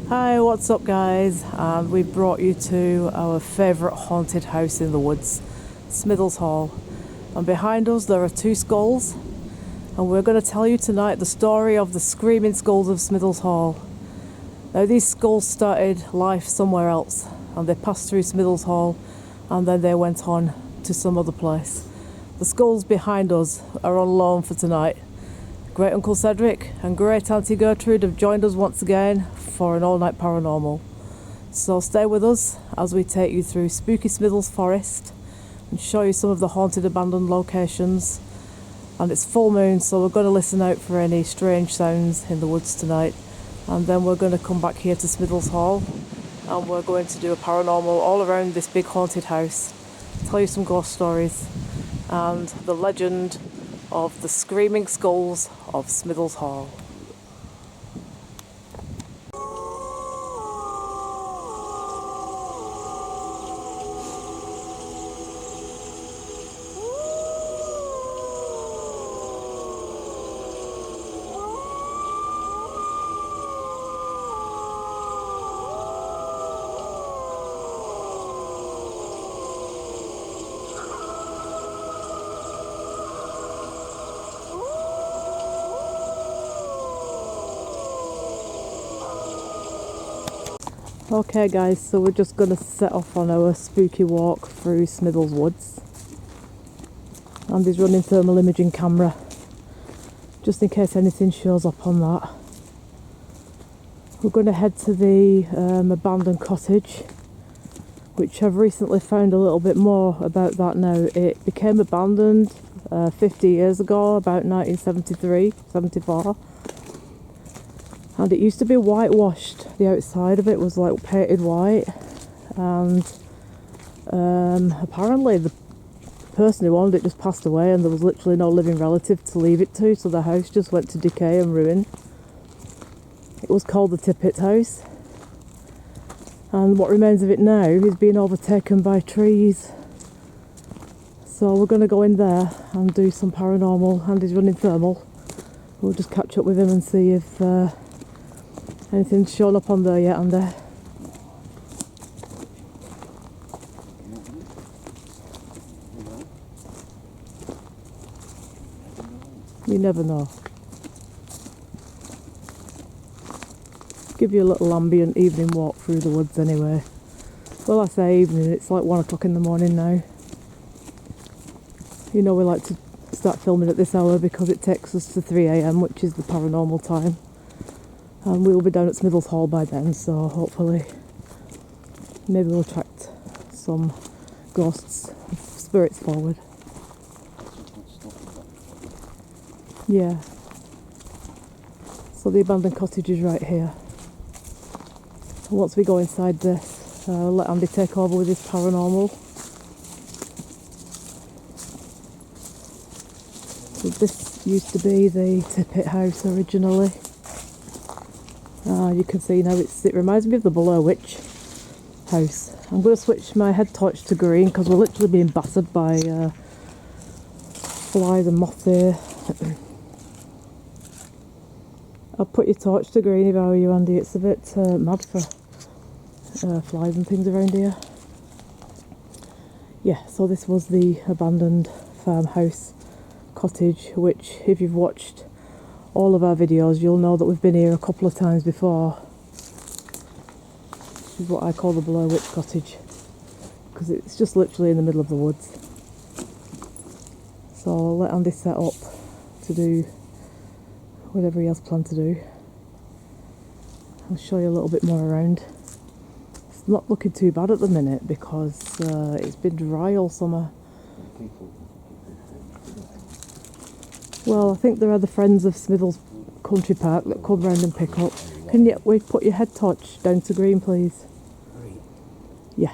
Hi, what's up guys? And we brought you to our favourite haunted house in the woods, Smithills Hall. And behind us there are two skulls, and we're going to tell you tonight the story of the screaming skulls of Smithills Hall. Now these skulls started life somewhere else, and they passed through Smithills Hall and then they went on to some other place. The skulls behind us are on loan for tonight. Great Uncle Cedric and Great Auntie Gertrude have joined us once again for an all-night paranormal. So stay with us as we take you through spooky Smithills Forest and show you some of the haunted abandoned locations. And it's full moon, so we're going to listen out for any strange sounds in the woods tonight. And then we're going to come back here to Smithills Hall and we're going to do a paranormal all around this big haunted house, tell you some ghost stories and the legend of the screaming skulls of Smithills Hall. Okay guys, so we're just going to set off on our spooky walk through Smithills Woods. Andy's running thermal imaging camera, just in case anything shows up on that. We're going to head to the abandoned cottage, which I've recently found a little bit more about that now. It became abandoned 50 years ago, about 1973, 74. And it used to be whitewashed. The outside of it was like painted white, and apparently the person who owned it just passed away and there was literally no living relative to leave it to, so the house just went to decay and ruin. It was called the Tippett House, and what remains of it now is being overtaken by trees. So we're going to go in there and do some paranormal. Andy's running thermal. We'll just catch up with him and see if anything's shown up on there yet, Andy. You never know. Give you a little ambient evening walk through the woods anyway. Well, I say evening, it's like 1 o'clock in the morning now. You know, we like to start filming at this hour because it takes us to 3 AM, which is the paranormal time. And we'll be down at Smithills Hall by then, so hopefully maybe we'll attract some ghosts, spirits forward. Yeah. So the abandoned cottage is right here. Once we go inside this, let Andy take over with his paranormal. So this used to be the Tippett House originally. You can see now it reminds me of the Blair Witch house. I'm going to switch my head torch to green because we're literally being battered by flies and moths here. I'll put your torch to green if I were you, Andy. It's a bit mad for flies and things around here. Yeah, so this was the abandoned farmhouse cottage, which if you've watched all of our videos you'll know that we've been here a couple of times before. This is what I call the Blair Witch cottage because it's just literally in the middle of the woods. So I'll let Andy set up to do whatever he has planned to do. I'll show you a little bit more around. It's not looking too bad at the minute because it's been dry all summer. Well, I think there are the friends of Smithills Country Park that come round and pick up. Can you put your head torch down to green, please? Green? Yeah.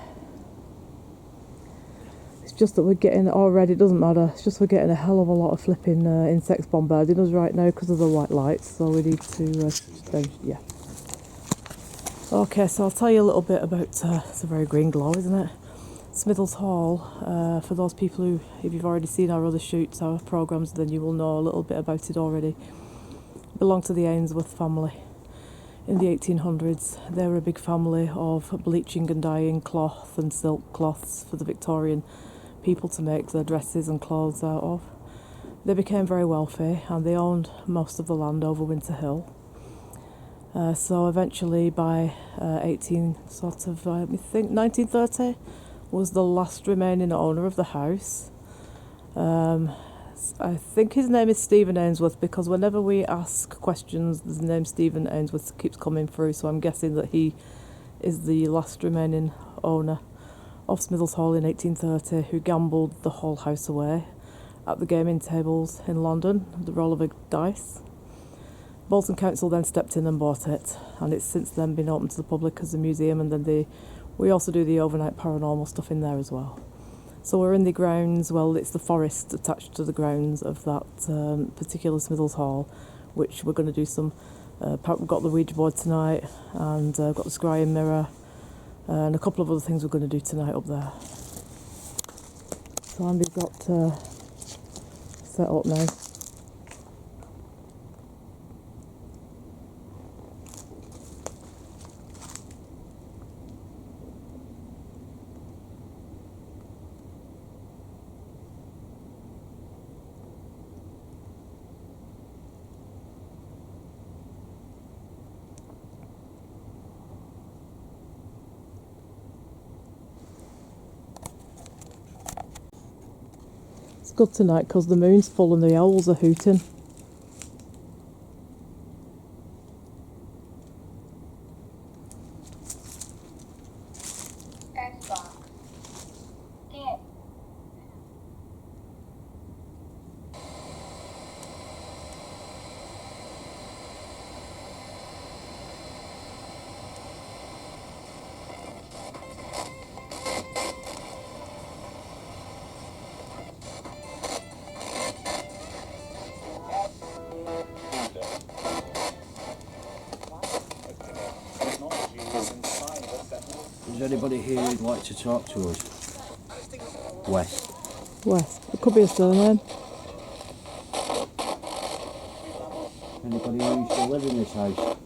It's just that we're getting, or red, it doesn't matter. It's just we're getting a hell of a lot of flipping insects bombarding us right now because of the white lights. So we need to, yeah. Okay, so I'll tell you a little bit about, it's a very green glow, isn't it? Smithills Hall, for those people who, if you've already seen our other shoots, our programmes, then you will know a little bit about it already. It belonged to the Ainsworth family. in the 1800s. They were a big family of bleaching and dyeing cloth and silk cloths for the Victorian people to make their dresses and clothes out of. They became very wealthy and they owned most of the land over Winter Hill. So eventually by 1930 was the last remaining owner of the house. I think his name is Stephen Ainsworth, because whenever we ask questions, the name Stephen Ainsworth keeps coming through, so I'm guessing that he is the last remaining owner of Smithills Hall in 1830, who gambled the whole house away at the gaming tables in London, the roll of a dice. Bolton Council then stepped in and bought it, and it's since then been opened to the public as a museum, and then we also do the overnight paranormal stuff in there as well. So we're in the grounds, well, it's the forest attached to the grounds of that particular Smithills Hall, which we're going to do some, we've got the Ouija board tonight, and got the scrying mirror, and a couple of other things we're going to do tonight up there. So Andy's got set up now. It's good tonight because the moon's full and the owls are hooting. Is anybody here who'd like to talk to us? West. West. It could be a surname. Anybody who used to live in this house?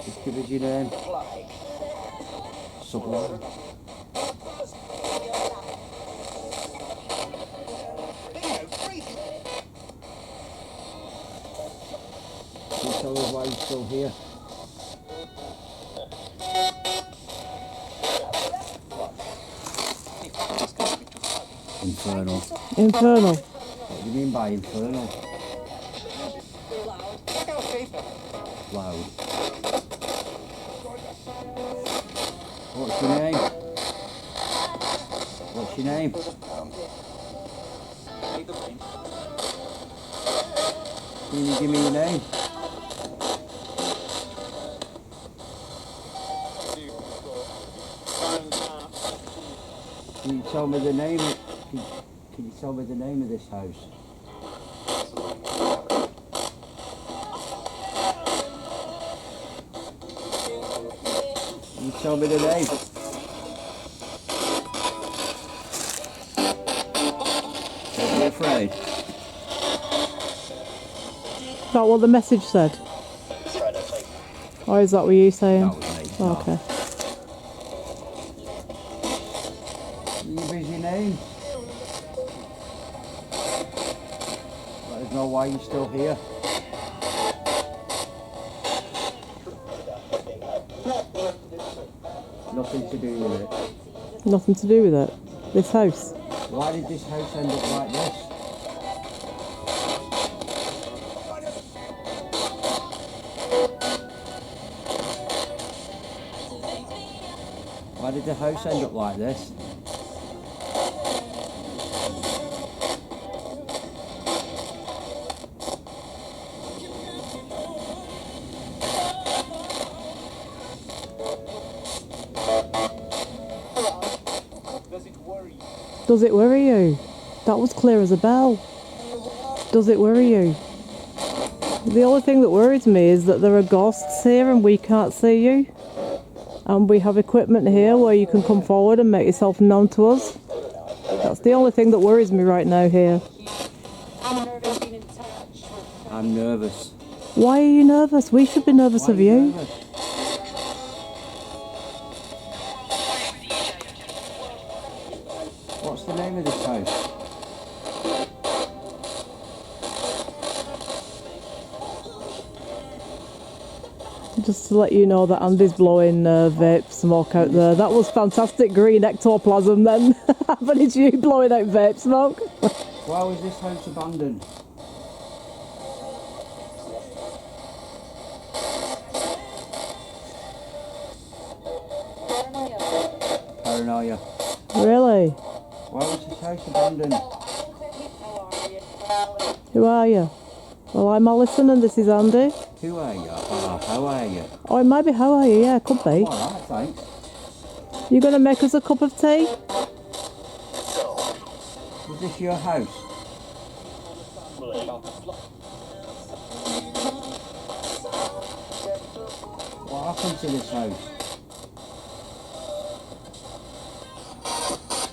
Just give us your name. Sublime. Can you tell us why you're still here? Infernal. Infernal. What do you mean by infernal? Loud. What's your name? What's your name? Can you give me your name? Can you tell me the name? Can you tell me the name of this house? Can you tell me the name? Don't be afraid. Is that what the message said? Or is that what you saying? That was me. Oh, okay. Can you give us your name? Let us know why you're still here. Nothing to do with it. Nothing to do with it. This house. Why did this house end up like this? Why did the house end up like this? Does it worry you? That was clear as a bell. Does it worry you? The only thing that worries me is that there are ghosts here and we can't see you. And we have equipment here where you can come forward and make yourself known to us. That's the only thing that worries me right now here. I'm nervous. Why are you nervous? We should be nervous of you. Nervous? What's the name of this house? Just to let you know that Andy's blowing vape smoke out there. That was fantastic green ectoplasm then. But it's you blowing out vape smoke. Why was this house abandoned? Paranoia. Really? Why was this house abandoned? Who are you? Well, I'm Alison and this is Andy. Who are you? How are you? Oh, it might be how are you? Yeah, it could be. Alright, thanks. You going to make us a cup of tea? Was this your house? What happened to this house?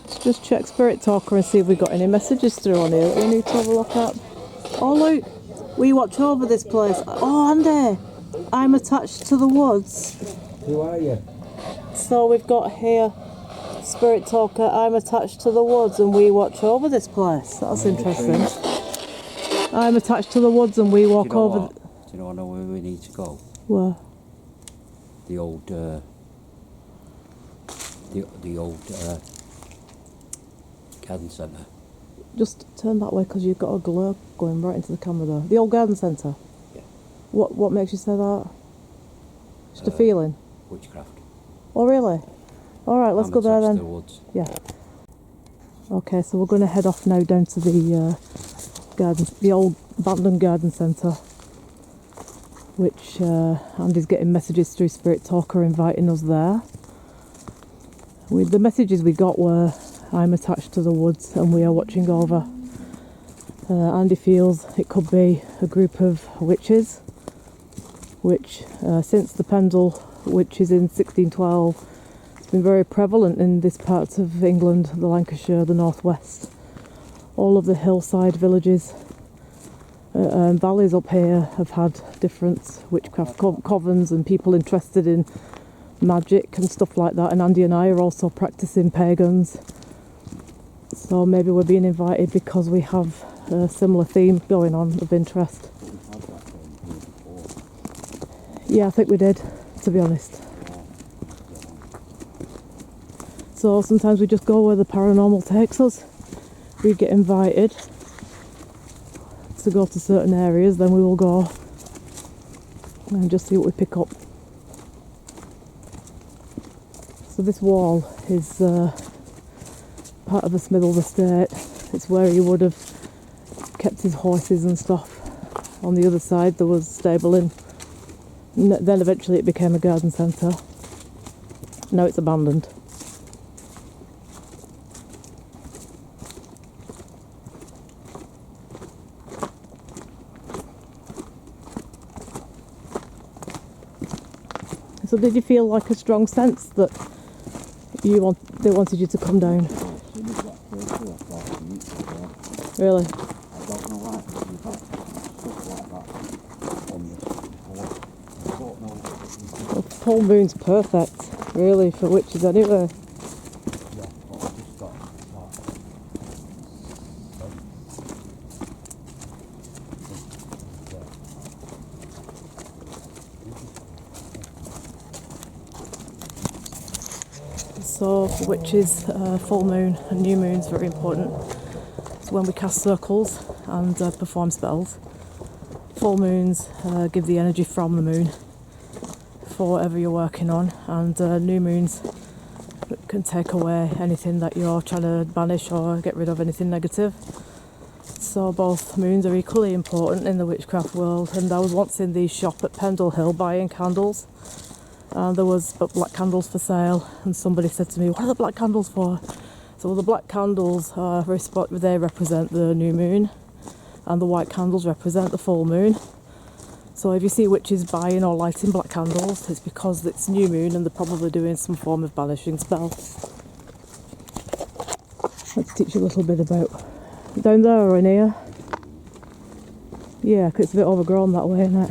Let's just check Spirit Talker and see if we got any messages through on here that we need to have a look at. Oh look, we watch over this place. Oh Andy, I'm attached to the woods. Who are you? So we've got here Spirit Talker, I'm attached to the woods and we watch over this place. That's interesting. I'm attached to the woods and we walk over. Do you know where we need to go? Where? The old, garden centre. Just turn that way because you've got a glare going right into the camera there. The old garden centre? Yeah. What makes you say that? Just a feeling? Witchcraft. Oh really? Alright, let's go there then. The woods. Yeah. Okay, so we're going to head off now down to the garden, the old abandoned garden centre, which Andy's getting messages through Spirit Talker inviting us there. The messages we got were, I'm attached to the woods and we are watching over. Andy feels it could be a group of witches, which since the Pendle witches in 1612, it's been very prevalent in this part of England, the Lancashire, the northwest. All of the hillside villages and valleys up here have had different witchcraft covens and people interested in magic and stuff like that, and Andy and I are also practicing pagans. So maybe we're being invited because we have a similar theme going on of interest. Yeah, I think we did, to be honest. So sometimes we just go where the paranormal takes us. We get invited to go to certain areas, then we will go and just see what we pick up. So this wall is part of the Smithills estate. It's where he would have kept his horses and stuff. On the other side there was stabling. Then eventually it became a garden centre. Now it's abandoned. So did you feel like a strong sense that they wanted you to come down? Really? I don't know why. We've had stuff like that on this before. I don't know. Well, full moon's perfect, really, for witches anyway. Yeah, but I just got that. So for witches, full moon and new moon's very important. It's when we cast circles and perform spells. Full moons give the energy from the moon for whatever you're working on, and new moons can take away anything that you're trying to banish or get rid of, anything negative. So both moons are equally important in the witchcraft world. And I was once in the shop at Pendle Hill buying candles, and there was black candles for sale, and somebody said to me, what are the black candles for? So the black candles are they represent the new moon, and the white candles represent the full moon. So if you see witches buying or lighting black candles, it's because it's new moon and they're probably doing some form of banishing spell. Let's teach you a little bit about down there or in here. Yeah, 'cause it's a bit overgrown that way, isn't it?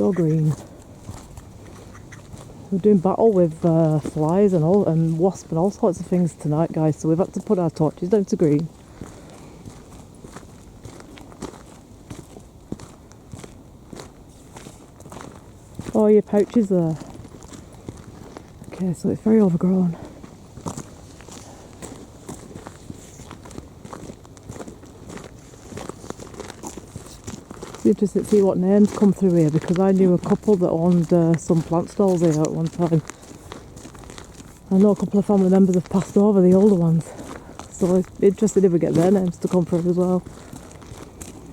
Go green. We're doing battle with flies and wasps and all sorts of things tonight, guys, so we've had to put our torches down to green. Oh, your pouch is there. Okay, so it's very overgrown. It's interesting to see what names come through here, because I knew a couple that owned some plant stalls here at one time. I know a couple of family members have passed over, the older ones, so it's interesting if we get their names to come through as well.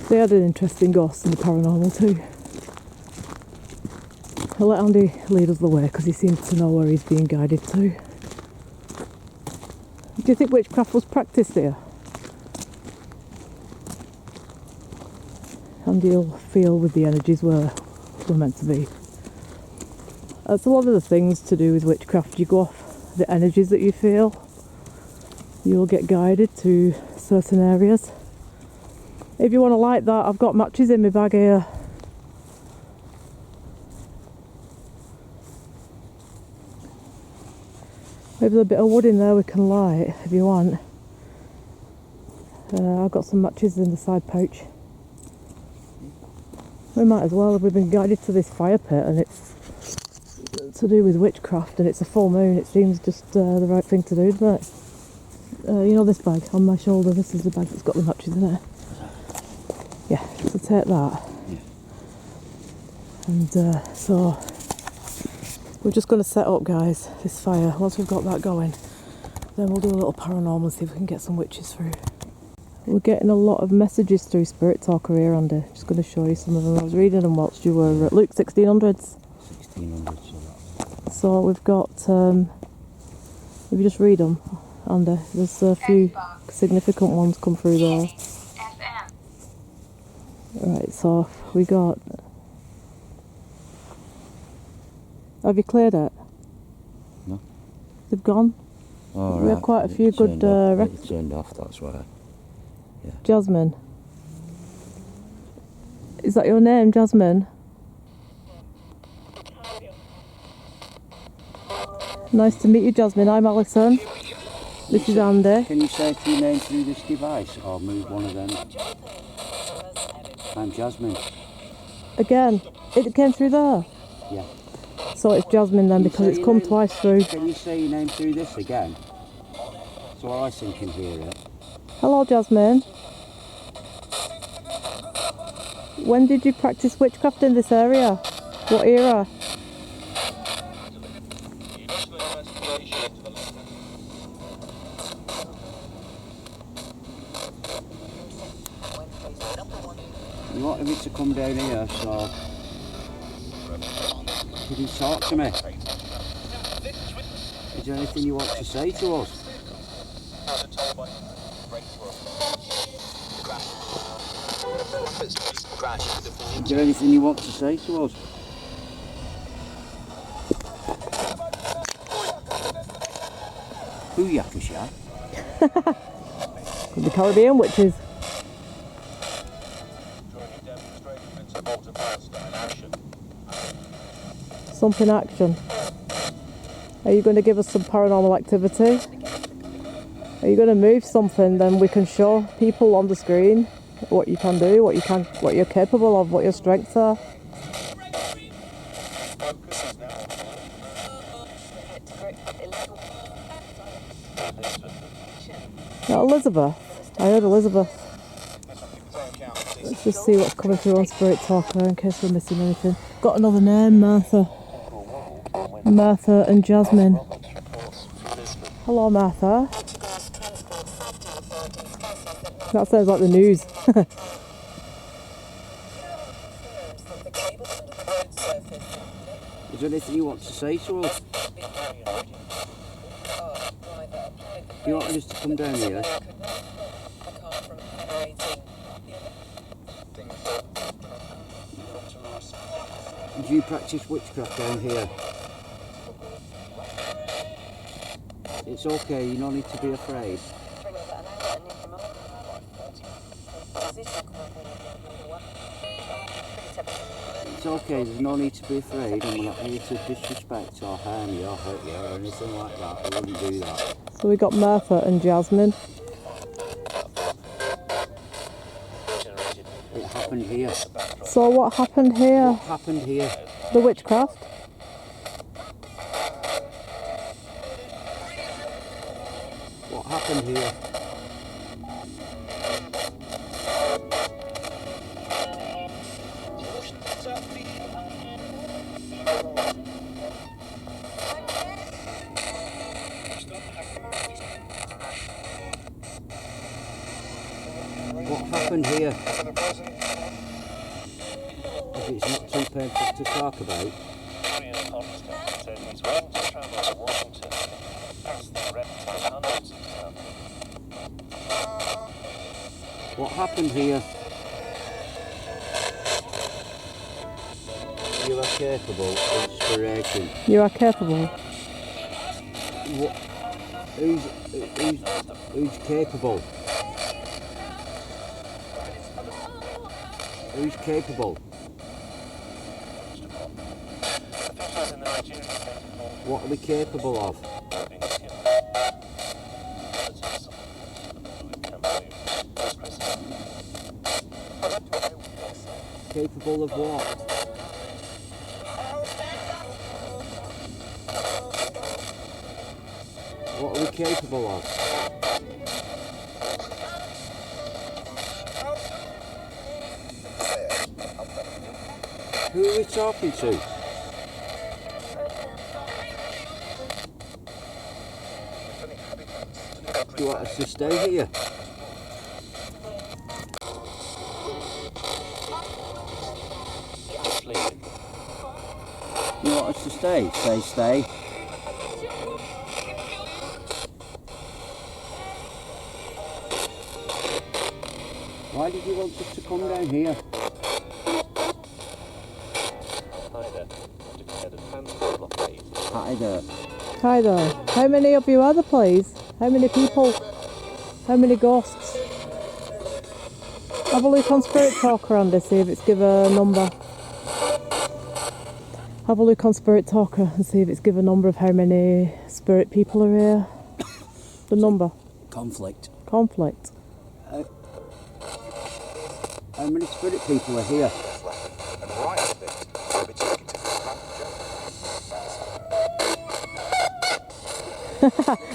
They had an interesting ghost in the paranormal too. I'll let Andy lead us the way because he seems to know where he's being guided to. Do you think witchcraft was practiced here? Andy will feel with the energies where we're meant to be. That's a lot of the things to do with witchcraft. You go off the energies that you feel. You'll get guided to certain areas. If you want to light that, I've got matches in my bag here. Maybe there's a bit of wood in there we can light if you want. I've got some matches in the side pouch. We might as well, if we've been guided to this fire pit and it's to do with witchcraft and it's a full moon, it seems just the right thing to do, doesn't it? You know this bag on my shoulder, this is the bag that's got the matches in it. Yeah, so take that. Yeah. And so we're just going to set up, guys, this fire. Once we've got that going, then we'll do a little paranormal, see if we can get some witches through. We're getting a lot of messages through Spirit Talker here, Andy. Just going to show you some of them. I was reading them whilst you were at Luke 1600s. 1600s. So we've got, if you just read them, Andy, there's a few significant ones come through there. Right, so we got... Have you cleared it? No. They've gone? Oh, we right. have quite a few good... It's turned off, that's why. Yeah. Jasmine. Is that your name, Jasmine? Nice to meet you, Jasmine. I'm Alison. This is Andy. Can you say a few names through this device or move one of them? I'm Jasmine. Again, it came through there. Yeah. So it's Jasmine then, because it's come twice through. Can you say your name through this again? So Alison can hear it. Hello, Jasmine. When did you practice witchcraft in this area? What era? You wanted me to come down here, so can you talk to me? Is there anything you want to say to us? Is there anything you want to say to us? Booyakasha? The Caribbean witches. Something action. Are you going to give us some paranormal activity? Are you going to move something? Then we can show people on the screen what you can do, what you're capable of, what your strengths are. Now, Elizabeth. I heard Elizabeth. Let's just see what's coming through on Spirit Talker in case we're missing anything. Got another name, Martha. Martha and Jasmine. Hello, Martha. That sounds like the news. Is there anything you want to say to us? You want us to come down here? Do you practice witchcraft down here? It's okay, you don't need to be afraid. It's okay, there's no need to be afraid, and we're not here to disrespect or harm you or hurt you or anything like that. We wouldn't do that. So we got Martha and Jasmine. It happened here. So what happened here? What happened here? The witchcraft? What happened here? What happened here? If it's not too painful to talk about. What happened here? You are capable of inspiration. You are capable. What? Who's capable? Who's capable? What are we capable of? Capable of what? What are we capable of? Who are we talking to? Do you want us to stay here? You want us to stay? Stay. Why did you want us to come down here? Hi there. Hi there. How many of you are there, please? How many people? How many ghosts? Have a look on Spirit Talker, Andy, see if it's give a number. Have a look on Spirit Talker and see if it's give a number of how many spirit people are here. The number. Conflict. Conflict. How many spirit people are here?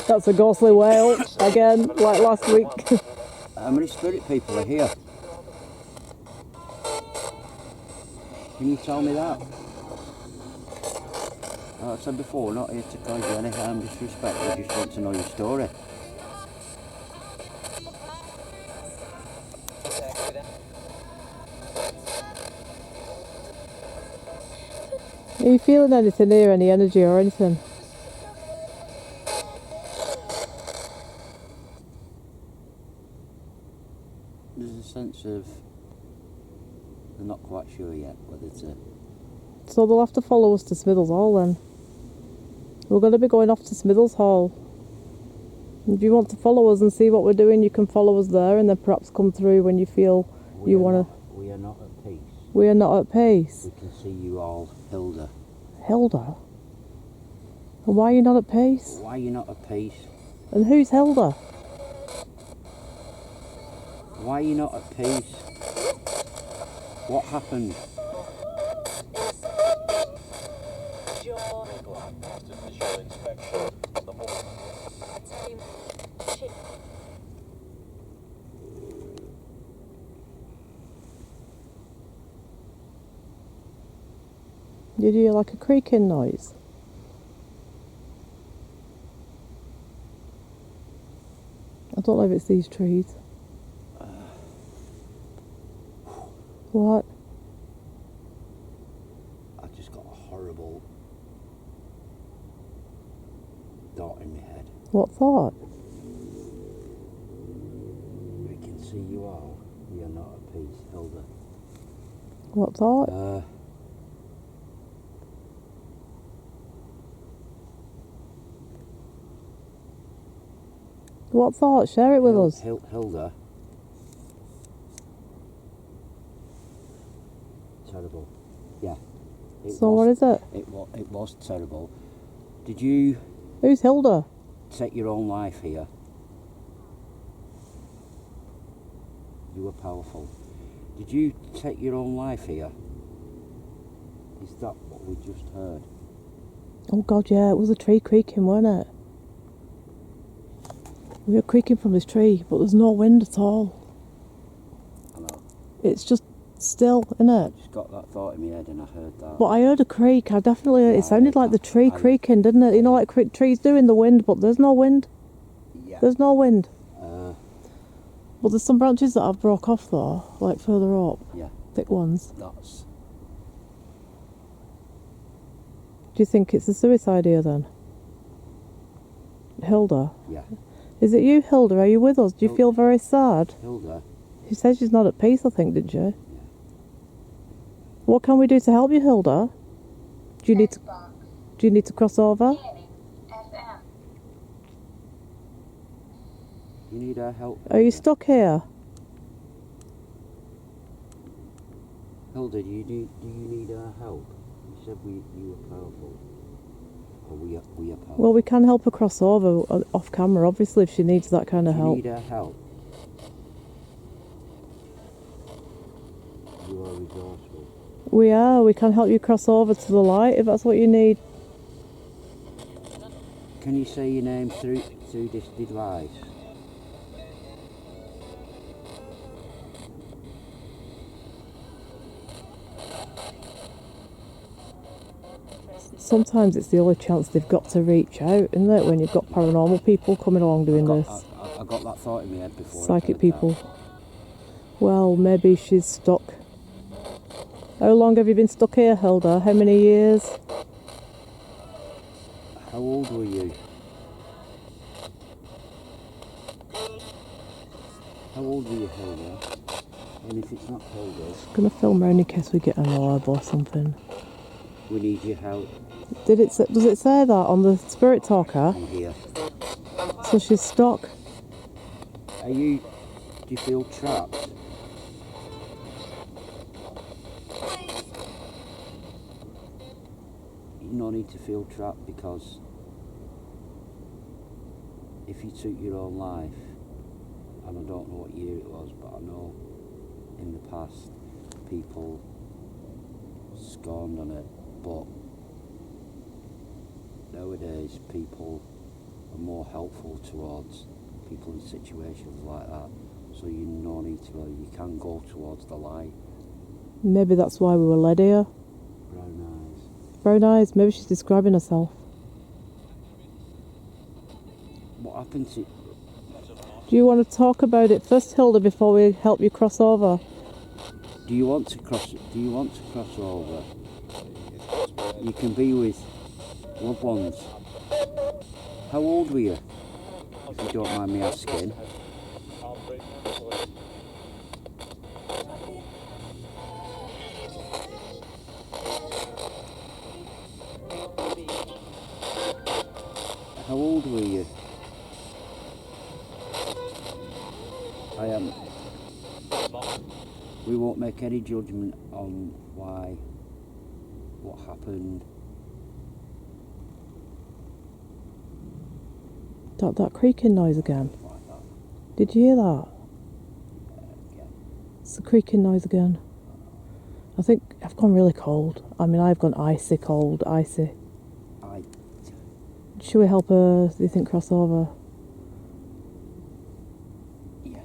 That's a ghostly wail again, like last week. How many spirit people are here? Can you tell me that? Like I said before, we're not here to cause you any harm, disrespect. We just want to know your story. Are you feeling anything here, any energy or anything? There's a sense of they're not quite sure yet whether to... So they'll have to follow us to Smithills Hall then. We're going to be going off to Smithills Hall. If you want to follow us and see what we're doing, you can follow us there and then perhaps come through when you feel you want to... We are not at peace. We are not at peace. We can see you all, Hilda. Hilda? And why are you not at peace? Why are you not at peace? And who's Hilda? Why are you not at peace? What happened? Did you hear like a creaking noise? I don't know if it's these trees. What? I just got a horrible thought in my head. What thought? We can see you all. We are not at peace, Hilda. What thought? What thought? Share it with us. Hilda. Terrible. Yeah. So what is it? It was terrible. Did you Who's Hilda? take your own life here? You were powerful. Did you take your own life here? Is that what we just heard? Oh God, yeah, it was a tree creaking, wasn't it? We were creaking from this tree, but there's no wind at all. I know. It's just still, isn't it? Just got that thought in my head and I heard that. But I heard a creak. I definitely heard, Yeah, it sounded I like heard the tree that. creaking, didn't it? You know, like trees do in the wind, but there's no wind. Yeah. There's no wind. But But there's some branches that I've broke off though, like further up. yeah. Thick ones. That's... Do you think it's a suicide here then? Hilda? Yeah. Is it you, Hilda? Are you with us? Do you feel very sad? Hilda. She said she's not at peace, I think, didn't she? What can we do to help you, Hilda? Do you need to cross over? You need our help. Are you stuck here? Hilda, do you need our help? You said you were powerful. Or we are powerful. Well, we can help her cross over off camera, obviously, if she needs that kind of You help. need our help. You are resourceful. We are. We can help you cross over to the light if that's what you need. Can you say your name through this device? Sometimes it's the only chance they've got to reach out, isn't it? When you've got paranormal people coming along doing this. I got that thought in my head before. Psychic people. Well, maybe she's stuck. How long have you been stuck here, Hilda? How many years? How old were you? How old were you, Hilda? And if it's not Hilda, I'm gonna film round in case we get an orb or something. we need your help. Does it say that on the spirit talker? I'm here. So she's stuck. Do you feel trapped? You no need to feel trapped, because if you took your own life, and I don't know what year it was, but I know in the past people scorned on it, but nowadays people are more helpful towards people in situations like that, so you no need to go, you can go towards the light. Maybe that's why we were led here. Brown eyes. Very nice. Maybe she's describing herself. What happened to... Do you want to talk about it first, Hilda, before we help you cross over? Do you want to cross over? You can be with loved ones. How old were you, if you don't mind me asking? How old were you? I am. We won't make any judgment on what happened. That creaking noise again. Like that. Did you hear that? Yeah. It's the creaking noise again. I think I've gone really cold. I mean, I've gone icy cold, icy. Should we help her, do you think, cross over? Yeah.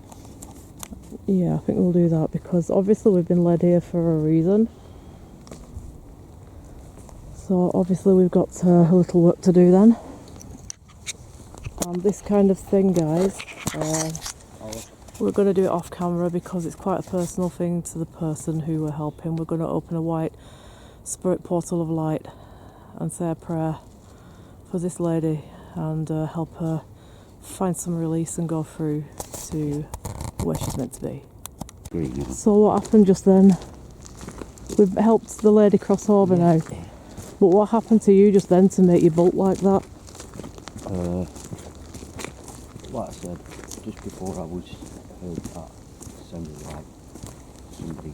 Yeah, I think we'll do that, because obviously we've been led here for a reason. So obviously we've got a little work to do then. And this kind of thing, guys, we're going to do it off camera because it's quite a personal thing to the person who we're helping. We're going to open a white spirit portal of light and say a prayer for this lady and help her find some release and go through to where she's meant to be. Great. So what happened just then? We've helped the lady cross over now. But what happened to you just then to make you bolt like that? Like I said, just before I heard that, it sounded like somebody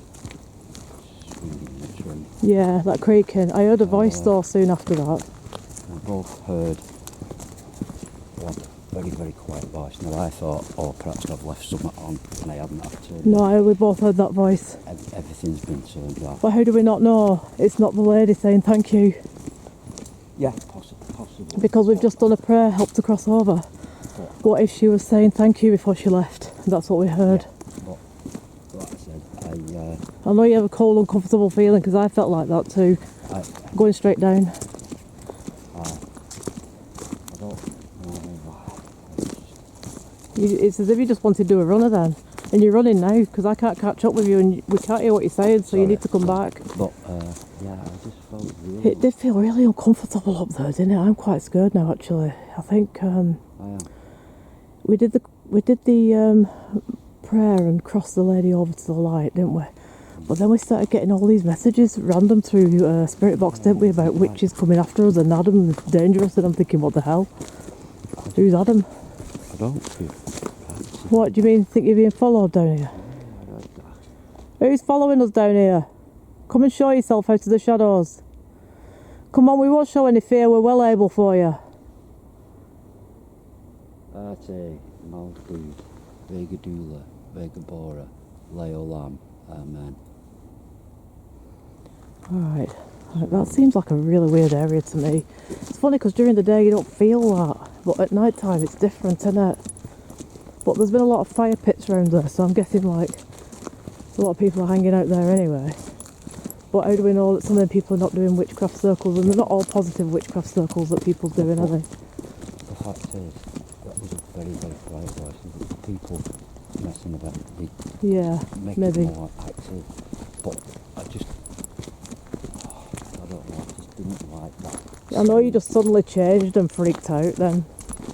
creaking in the tree. Yeah, that creaking. I heard a voice though soon after that. We both heard one very, very quiet voice. Now I thought, oh, perhaps I've left something on and I haven't actually. No, we both heard that voice. Everything's been turned off. But how do we not know? It's not the lady saying thank you. Yeah, possibly. Because we've just done a prayer, help to cross over. What if she was saying thank you before she left? That's what we heard. Yeah, but like I said, I know you have a cold, uncomfortable feeling because I felt like that too. Going straight down. I don't know why. It's as if you just wanted to do a runner then. And you're running now because I can't catch up with you and we can't hear what you're saying, so you need to come back. But, yeah, I just felt really... It did feel really uncomfortable up there, didn't it? I'm quite scared now, actually. I think I am. we did the prayer and crossed the lady over to the light, didn't we? But then we started getting all these messages random through Spirit Box, didn't we, about witches coming after us and Adam dangerous, and I'm thinking, what the hell? Who's Adam? I don't feel... What do you mean? Think you're being followed down here? Who's following us down here? Come and show yourself out of the shadows. Come on, we won't show any fear, we're well able for you. Ate, Maldi, Vegadula, Vegabora, Leolam, Amen. Alright, that seems like a really weird area to me. It's funny because during the day you don't feel that, but at night time it's different, isn't it? But there's been a lot of fire pits around there, so I'm guessing like a lot of people are hanging out there anyway. But how do we know that some of the people are not doing witchcraft circles? And they're not all positive witchcraft circles that people's doing, are they? The fact is, that was a very, very quiet voice. There were people messing about. Yeah, maybe. It more active. But I don't know, I just didn't like that. I know you just suddenly changed and freaked out then,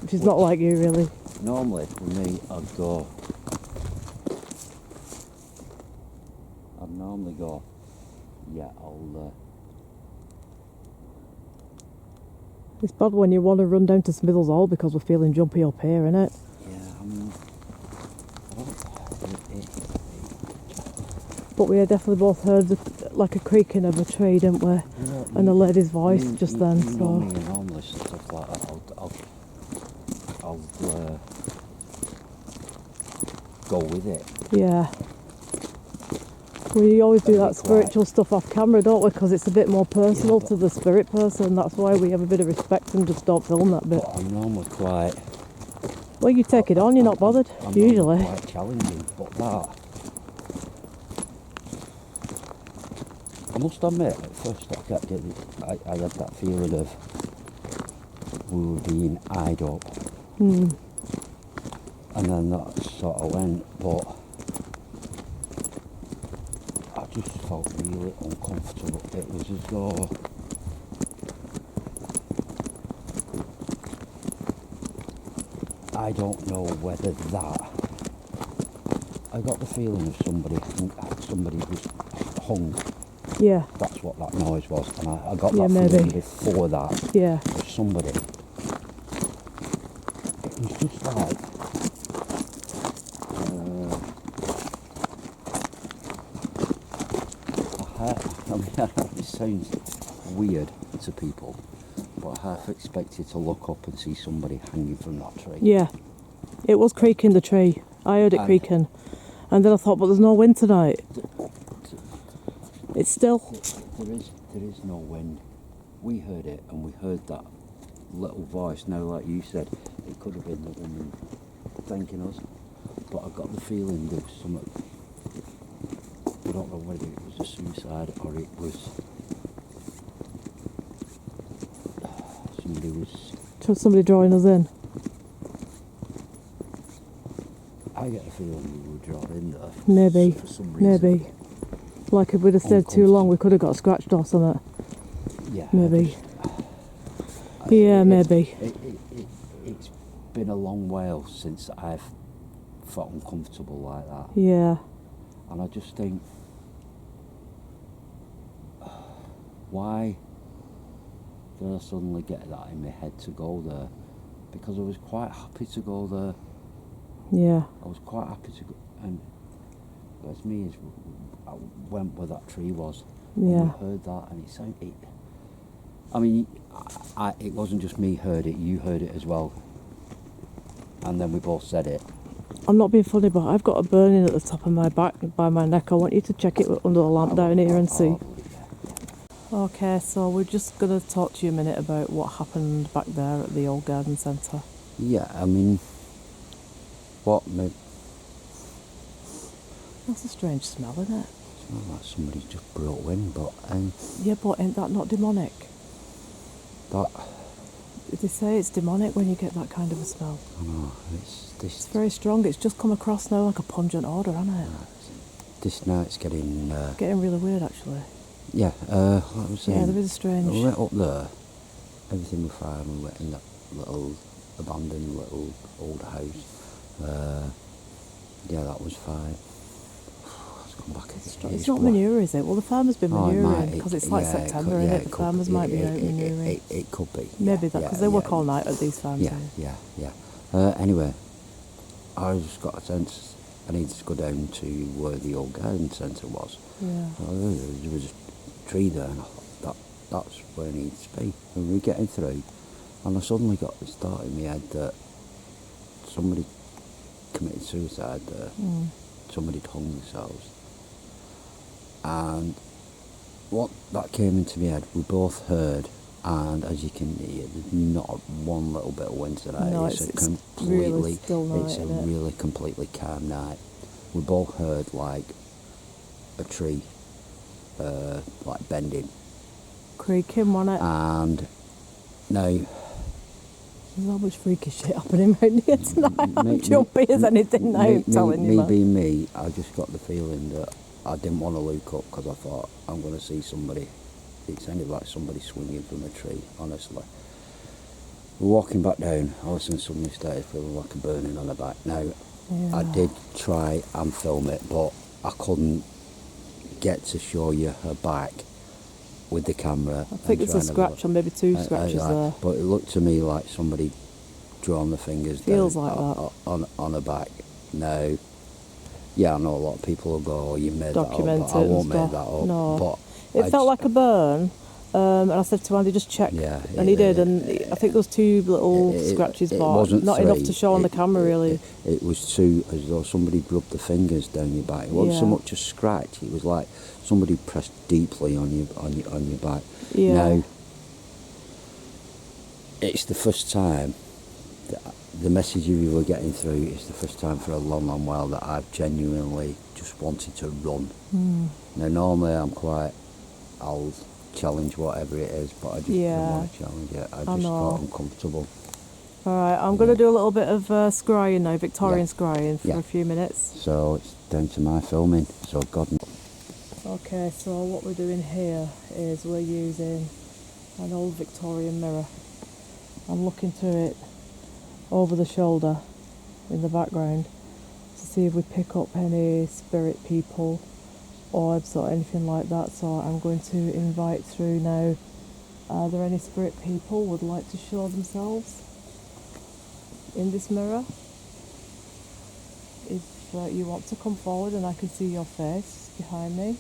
which is not like you really. Normally, for me, I'd normally go, yeah, It's bad when you want to run down to Smithills Hall because we're feeling jumpy up here, innit? yeah, I mean, But we had definitely both heard like a creaking of a tree, didn't we? And a lady's voice just then, you so... know me and normally stuff like that, I'll go with it. Yeah. We always do that spiritual stuff off camera, don't we? Because it's a bit more personal to the spirit person. That's why we have a bit of respect and just don't film that bit. But I'm normally quite... Well, you take it on, you're not bothered, I'm usually. quite challenging, but that... I must admit, at first I kept getting... I had that feeling of we were being eyed up. Mm. And then that sort of went, but... I just felt really uncomfortable. It was as though I don't know whether that... I got the feeling of somebody was hung. Yeah. That's what that noise was, and I got that maybe. feeling before that. Yeah. Of somebody. It was just like... I mean, it sounds weird to people, but I half expected to look up and see somebody hanging from that tree. Yeah. It was creaking, the tree. I heard it creaking. And then I thought, but there's no wind tonight. It's still. There is no wind. We heard it, and we heard that little voice. Now, like you said, it could have been the woman thanking us, but I got the feeling there was something. I don't know whether it was a suicide or it was Somebody drawing us in. I get a feeling we were drawn in there. Maybe. For some reason. Maybe. Like if we'd have stayed too long, we could have got scratched or something. Yeah. Maybe. Maybe. It's been a long while since I've felt uncomfortable like that. Yeah. And I just think, why did I suddenly get that in my head to go there? Because I was quite happy to go there. Yeah. I was quite happy to go, and scares me is I went where that tree was. Yeah. And we heard that, and it sounded. I mean, it wasn't just me heard it. You heard it as well. And then we both said it. I'm not being funny, but I've got a burning at the top of my back by my neck. I want you to check it under the lamp down here and see. Okay, so we're just going to talk to you a minute about what happened back there at the old garden centre. Yeah, I mean, what? That's a strange smell, isn't it? It's not like somebody's just brought in, but Yeah, but ain't that not demonic? that. They say it's demonic when you get that kind of a smell. I know it's this. It's very strong. It's just come across now like a pungent odour, hasn't it? This night's getting. Getting really weird, actually. Yeah, like I was saying. Yeah, there is a strange. We went up there. Everything was fine. We went in that little abandoned little old house. Yeah, that was fine. Let's come back again. It's not manure, is it? Well, the farmer's been manuring because it's like September, isn't it? The farmers might be out manuring. It could be. Maybe that, because they work all night at these farms. Yeah. Anyway, I just got a sense I needed to go down to where the old garden centre was. Yeah. There was a tree there, and I thought that's where I needed to be. And we were getting through, and I suddenly got this thought in my head that somebody committed suicide there. Somebody hung themselves. And what that came into my head, we both heard, and as you can hear, there's not one little bit of wind tonight. No, it's a completely really still night, it's a really completely calm night. We both heard like a tree, like bending, Creaking, wasn't it? and now. There's so much freaky shit happening around here tonight. I'm jumpy as anything now, I'm telling you. Me being me, I just got the feeling that I didn't want to look up because I thought I'm going to see somebody. It sounded like somebody swinging from a tree, honestly. We're walking back down, all of a sudden suddenly started feeling like a burning on the back. Now, I did try and film it, but I couldn't get to show you her back with the camera. I think it's a scratch or maybe two scratches there. But it looked to me like somebody drawn the fingers Feels down like that. on her back. Now, yeah, I know a lot of people will go, oh, you made Document that up, but I it won't and make stuff. that up. No. But It felt like a burn, and I said to Andy, just check. Yeah, And he did, and I think there was two little scratches, it but wasn't not three. enough to show on the camera, really. It was two, as though somebody rubbed the fingers down your back. It wasn't so Yeah. much a scratch, it was like somebody pressed deeply on your back. Yeah. Now, it's the first time that the message you were getting through is the first time for a long, long while that I've genuinely just wanted to run. Now, normally I'll challenge whatever it is, but I just didn't want to challenge it. I just got uncomfortable. Alright, I'm going to do a little bit of scrying now, Victorian scrying for a few minutes. So it's down to my filming, so God knows. Okay, so what we're doing here is we're using an old Victorian mirror. I'm looking to it over the shoulder in the background to see if we pick up any spirit people, orbs or anything like that. So I'm going to invite through now. Are there any spirit people would like to show themselves in this mirror? If you want to come forward and I can see your face behind me.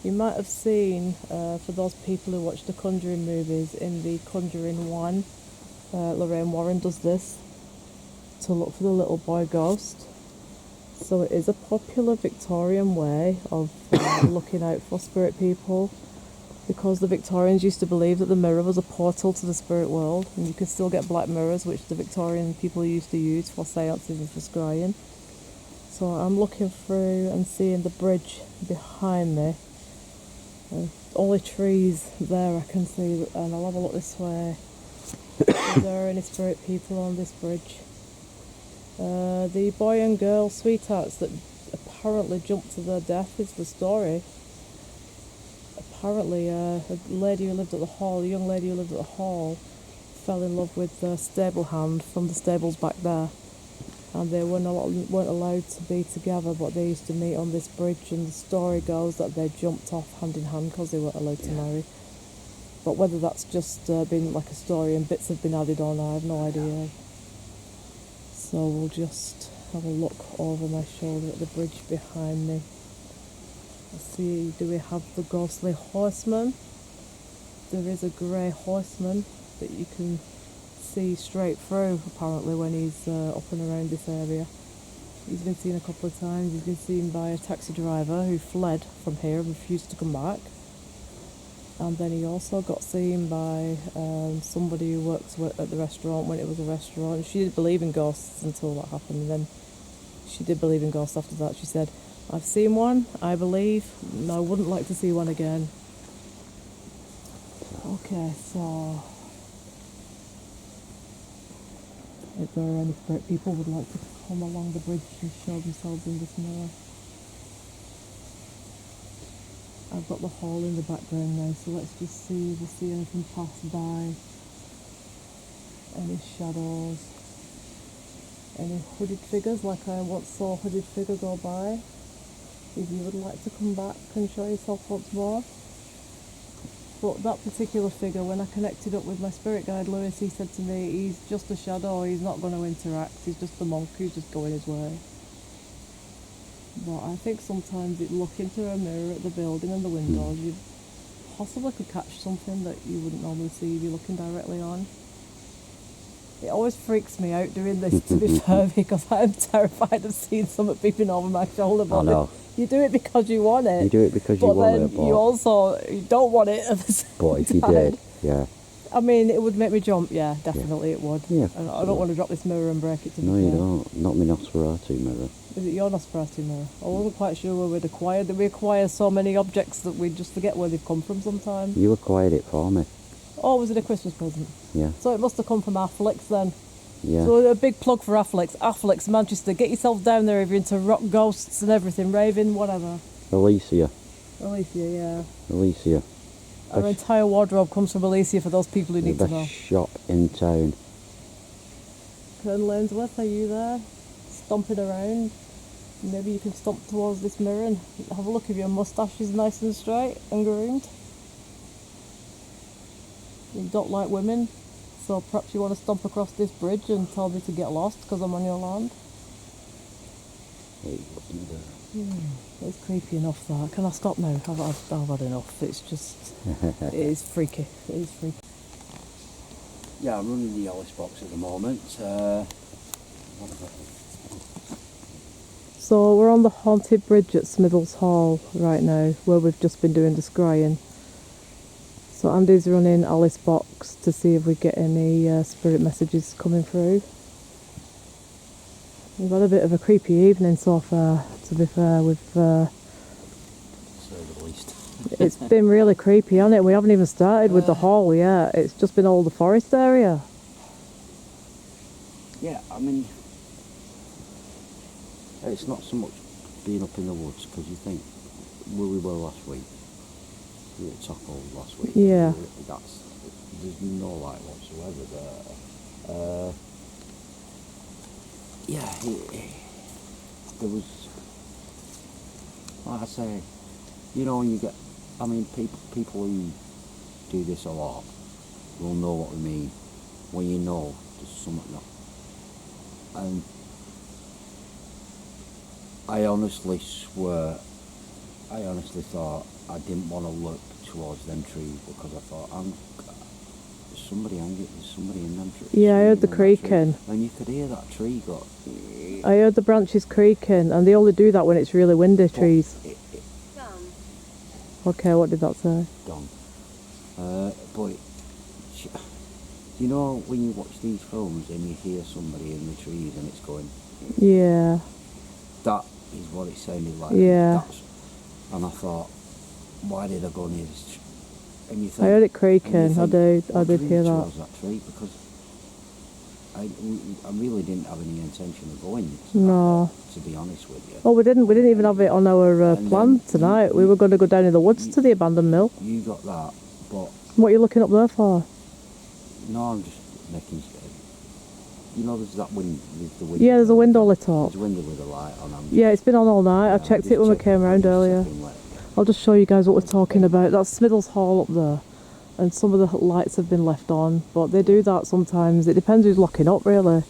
You might have seen, for those people who watch the Conjuring movies, in the Conjuring 1, Lorraine Warren does this to look for the little boy ghost. So it is a popular Victorian way of looking out for spirit people, because the Victorians used to believe that the mirror was a portal to the spirit world, and you could still get black mirrors, which the Victorian people used to use for seances and for scrying. So I'm looking through and seeing the bridge behind me. Only trees there I can see, and I'll have a look this way. If there are any spirit people on this bridge. The boy and girl sweethearts that apparently jumped to their death is the story. Apparently a lady who lived at the hall, a young lady who lived at the hall, fell in love with the stable hand from the stables back there. And they weren't allowed to be together, but they used to meet on this bridge, and the story goes that they jumped off hand in hand because they weren't allowed to marry. But whether that's just been like a story and bits have been added on, I have no idea. So we'll just have a look over my shoulder at the bridge behind me. Let's see, do we have the ghostly horseman? There is a grey horseman that you can see straight through apparently when he's up and around this area. He's been seen a couple of times. He's been seen by a taxi driver who fled from here and refused to come back. And then he also got seen by somebody who works at the restaurant when it was a restaurant. She didn't believe in ghosts until that happened, and then she did believe in ghosts after that. She said, I've seen one, I believe, and I wouldn't like to see one again. Okay, so if there are any spirit people who would like to come along the bridge and show themselves in this mirror. I've got the hall in the background now, so let's just see if we see anything pass by. Any shadows. Any hooded figures, like I once saw a hooded figure go by. If you would like to come back and show yourself once more. But that particular figure, when I connected up with my spirit guide Lewis, he said to me, he's just a shadow, he's not going to interact, he's just a monk who's just going his way. But I think sometimes it look into a mirror at the building and the windows, you possibly could catch something that you wouldn't normally see if you're looking directly on. It always freaks me out doing this, to be fair, because I'm terrified of seeing something peeping over my shoulder. But I know. You do it because you want it. You do it because you want it, but you also you don't want it at the same but if you time. did, yeah. I mean, it would make me jump, yeah, definitely it would. Yeah. And I don't want to drop this mirror and break it to No, be you fair. don't. Not my Nosferatu mirror. Is it your Nosferatu mirror? I wasn't quite sure where we'd acquired. We acquire so many objects that we just forget where they've come from sometimes. You acquired it for me. Oh, was it a Christmas present? Yeah. So it must have come from Affleck's then. Yeah. So a big plug for Affleck's. Affleck's Manchester. Get yourself down there if you're into rock ghosts and everything, raving, whatever. Alicia. Alicia, yeah. Alicia. Our entire wardrobe comes from Alicia for those people who The need to best know. shop in town. Colonel Ainsworth, are you there? Stomping around? Maybe you can stomp towards this mirror and have a look if your moustache is nice and straight and groomed. You don't like women, so perhaps you want to stomp across this bridge and tell me to get lost because I'm on your land. Hey, wasn't there? It's creepy enough that. Can I stop now? I've had enough. It's just, it is freaky. It is freaky. Yeah, I'm running the Alice box at the moment. So we're on the haunted bridge at Smithills Hall right now, where we've just been doing the scrying. So Andy's running Alice box to see if we get any spirit messages coming through. We've had a bit of a creepy evening so far, to be fair. Say the least. It's been really creepy, hasn't it? We haven't even started with the hall yet. It's just been all the forest area. Yeah, I mean, it's not so much being up in the woods, because you think, where we were last week, we were at Tockhold last week. Yeah. There's no light whatsoever there. Yeah, there was, like I say, you know, when you get, I mean, people who do this a lot will know what we mean when you know there's something not. And I honestly swear, I honestly thought I didn't want to look towards them trees because I thought, there's somebody in them trees. Yeah, I heard the creaking. And you could hear that tree go. I heard the branches creaking, and they only do that when it's really windy, trees. Okay, what did that say? Done. But you know when you watch these films and you hear somebody in the trees and it's going. Yeah. That is what it sounded like. Yeah. And I thought, why did I go near this tree? And you think, I heard it creaking. I did hear that. That tree because I really didn't have any intention of going. No. To be honest with you. Oh, we didn't even have it on our plan tonight. We were going to go down in the woods to the abandoned mill. You got that, but What are you looking up there for? no, I'm just making. You know, there's that window. Yeah, there's a window lit up. There's a window with a light on. Yeah, it's been on all night. I checked it when we came around earlier. I'll just show you guys what we're talking about. That's Smithills Hall up there. And some of the lights have been left on. But they do that sometimes. It depends who's locking up, really.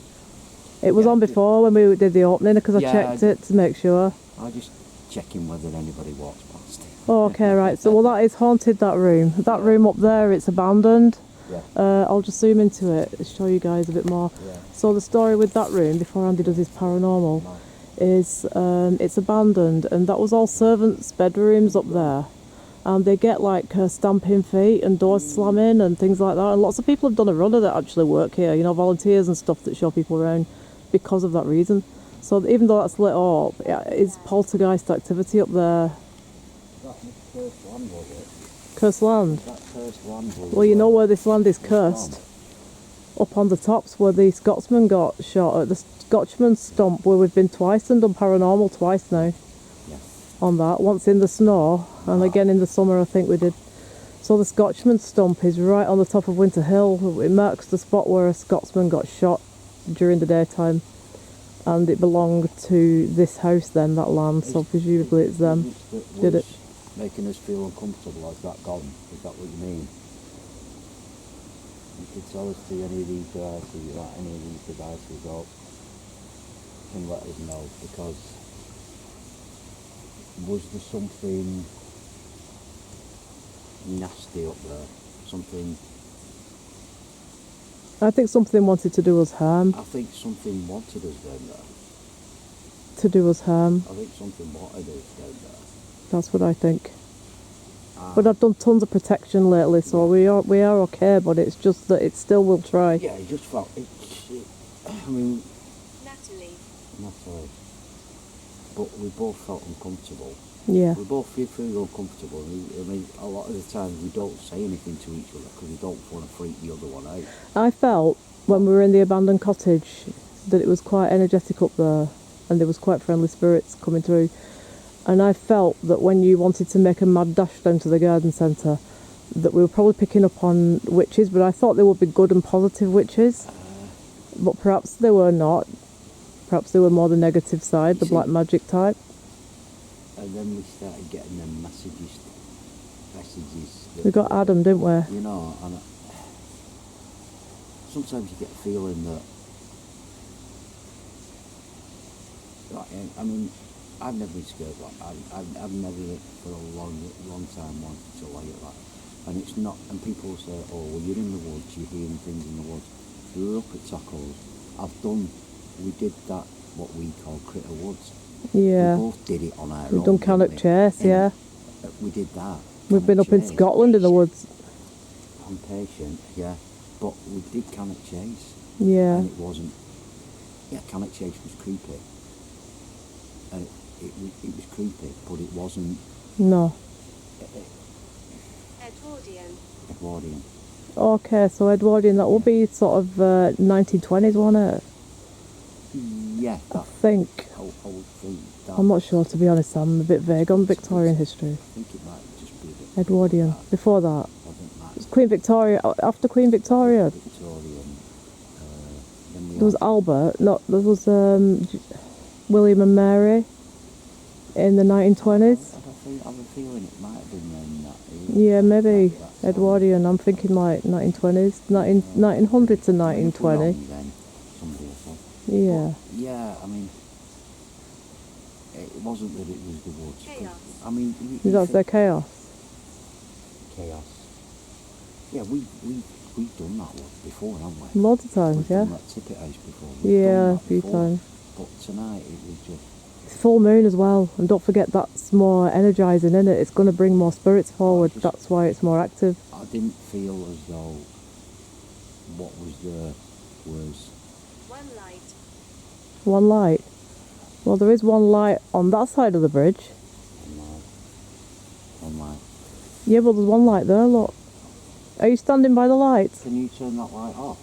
It was Yeah, on just- before when we did the opening because I Yeah, checked it to make sure. I was just checking whether anybody walks past. Oh, okay, right. So, well, that is haunted, that room. That Yeah. room up there, it's abandoned. Yeah. I'll just zoom into it and show you guys a bit more. Yeah. So the story with that room, before Andy does his paranormal, Right. is it's abandoned, and that was all servants' bedrooms up there. And they get like stamping feet and doors slamming and things like that. And lots of people have done a run of that actually work here, you know, volunteers and stuff that show people around because of that reason. So even though that's lit up, it's poltergeist activity up there. That was cursed land, was it? Cursed land. That cursed land was. Well, you know where this land is cursed? Up on the tops where the Scotsman got shot at the Scotchman stump, where we've been twice and done paranormal twice now. Yeah. On that, once in the snow and again in the summer I think we did. So the Scotchman stump is right on the top of Winter Hill. It marks the spot where a Scotsman got shot during the daytime, and it belonged to this house then, that land, so presumably it's them. Did it? Making us feel uncomfortable, is that gone? Is that what you mean? You could tell us to any of these devices, like any of these devices up, and let us know, because was there something nasty up there? Something, I think something wanted to do us harm. I think something wanted us down there. To do us harm. I think something wanted us down there. That's what I think. But I've done tons of protection lately, so we are okay. But it's just that it still will try. Yeah, it just felt, I mean, Natalie. but we both felt uncomfortable. Yeah. We both feel uncomfortable. I mean, a lot of the time we don't say anything to each other because we don't want to freak the other one out. I felt when we were in the abandoned cottage that it was quite energetic up there, and there was quite friendly spirits coming through. And I felt that when you wanted to make a mad dash down to the garden centre, that we were probably picking up on witches, but I thought they would be good and positive witches. But perhaps they were not. Perhaps they were more the negative side, the see- black magic type. And then we started getting them messages that, We got Adam, didn't we? you know, and sometimes you get a feeling that, like, I mean, I've never been scared like that. I've never for a long time wanted to lay at that. And it's not, and people say, oh, well, you're in the woods, you're hearing things in the woods. We were up at Tackles. We did that, what we call Critter Woods. Yeah. We both did it on our own. We've done Cannock didn't we? Chase, And, yeah. We did that. We've been up in Chase. Scotland in the woods. I'm patient, yeah. But we did Cannock Chase. Yeah. And it wasn't, yeah, Cannock Chase was creepy. And it was creepy, but it wasn't No. Edwardian. Okay, so Edwardian, that will be sort of 1920s, won't it? Yeah, I that, think. I would think that. I'm not sure, to be honest. I'm a bit vague on Victorian history. I think it might just be a bit Edwardian. Before that, wasn't that it was Queen Victoria. After Queen Victoria, Victorian. Then we there was had- Albert. No, there was William and Mary in the 1920s. I have a feeling it might have been then that. Yeah, maybe That's Edwardian. I'm thinking like 1920s, 1900 to If we're 1920. wrong, then somebody will say. Yeah. Yeah, I mean, it wasn't that it was the woods. Chaos. I mean, Is that their chaos? chaos. Yeah, we've done that one before, haven't we? Loads of times, We've yeah. done that tippet house before. We've Yeah, done a that few before. times. But tonight it was just, It's full moon as well, and don't forget that's more energising, isn't it? It's going to bring more spirits forward. just- That's why it's more active. I didn't feel as though what was there was, One light. One light. Well, there is one light on that side of the bridge. I'm like, Yeah, but there's one light there. Look. Are you standing by the lights? can you turn that light off?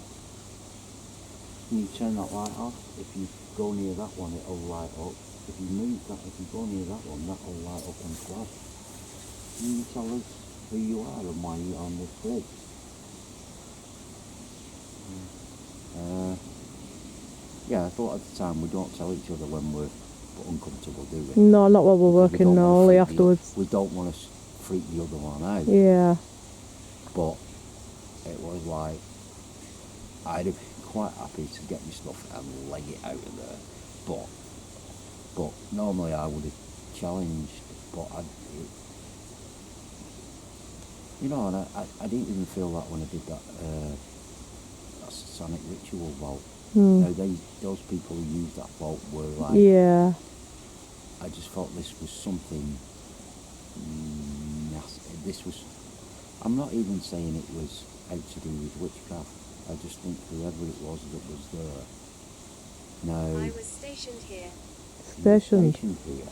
Can you turn that light off? If you go near that one, it'll light up. If you move that, if you go near that one, that'll light up and flash. Can you tell us who you are and why you're on this bridge? Yeah, I thought at the time we don't tell each other when we're uncomfortable, do we? No, not while we're We working. don't No, wanna only freak the- afterwards. We don't want to freak the other one out. Yeah. But it was like, I'd have been quite happy to get my stuff and leg it out of there. But normally I would have challenged, but and I didn't even feel that when I did that Satanic Ritual vault. Now those people who used that vault were like, Yeah. I just thought this was something nasty. I'm not even saying it was out to do with witchcraft. I just think whoever it was that was there. Now, I was stationed here. Stationed. here.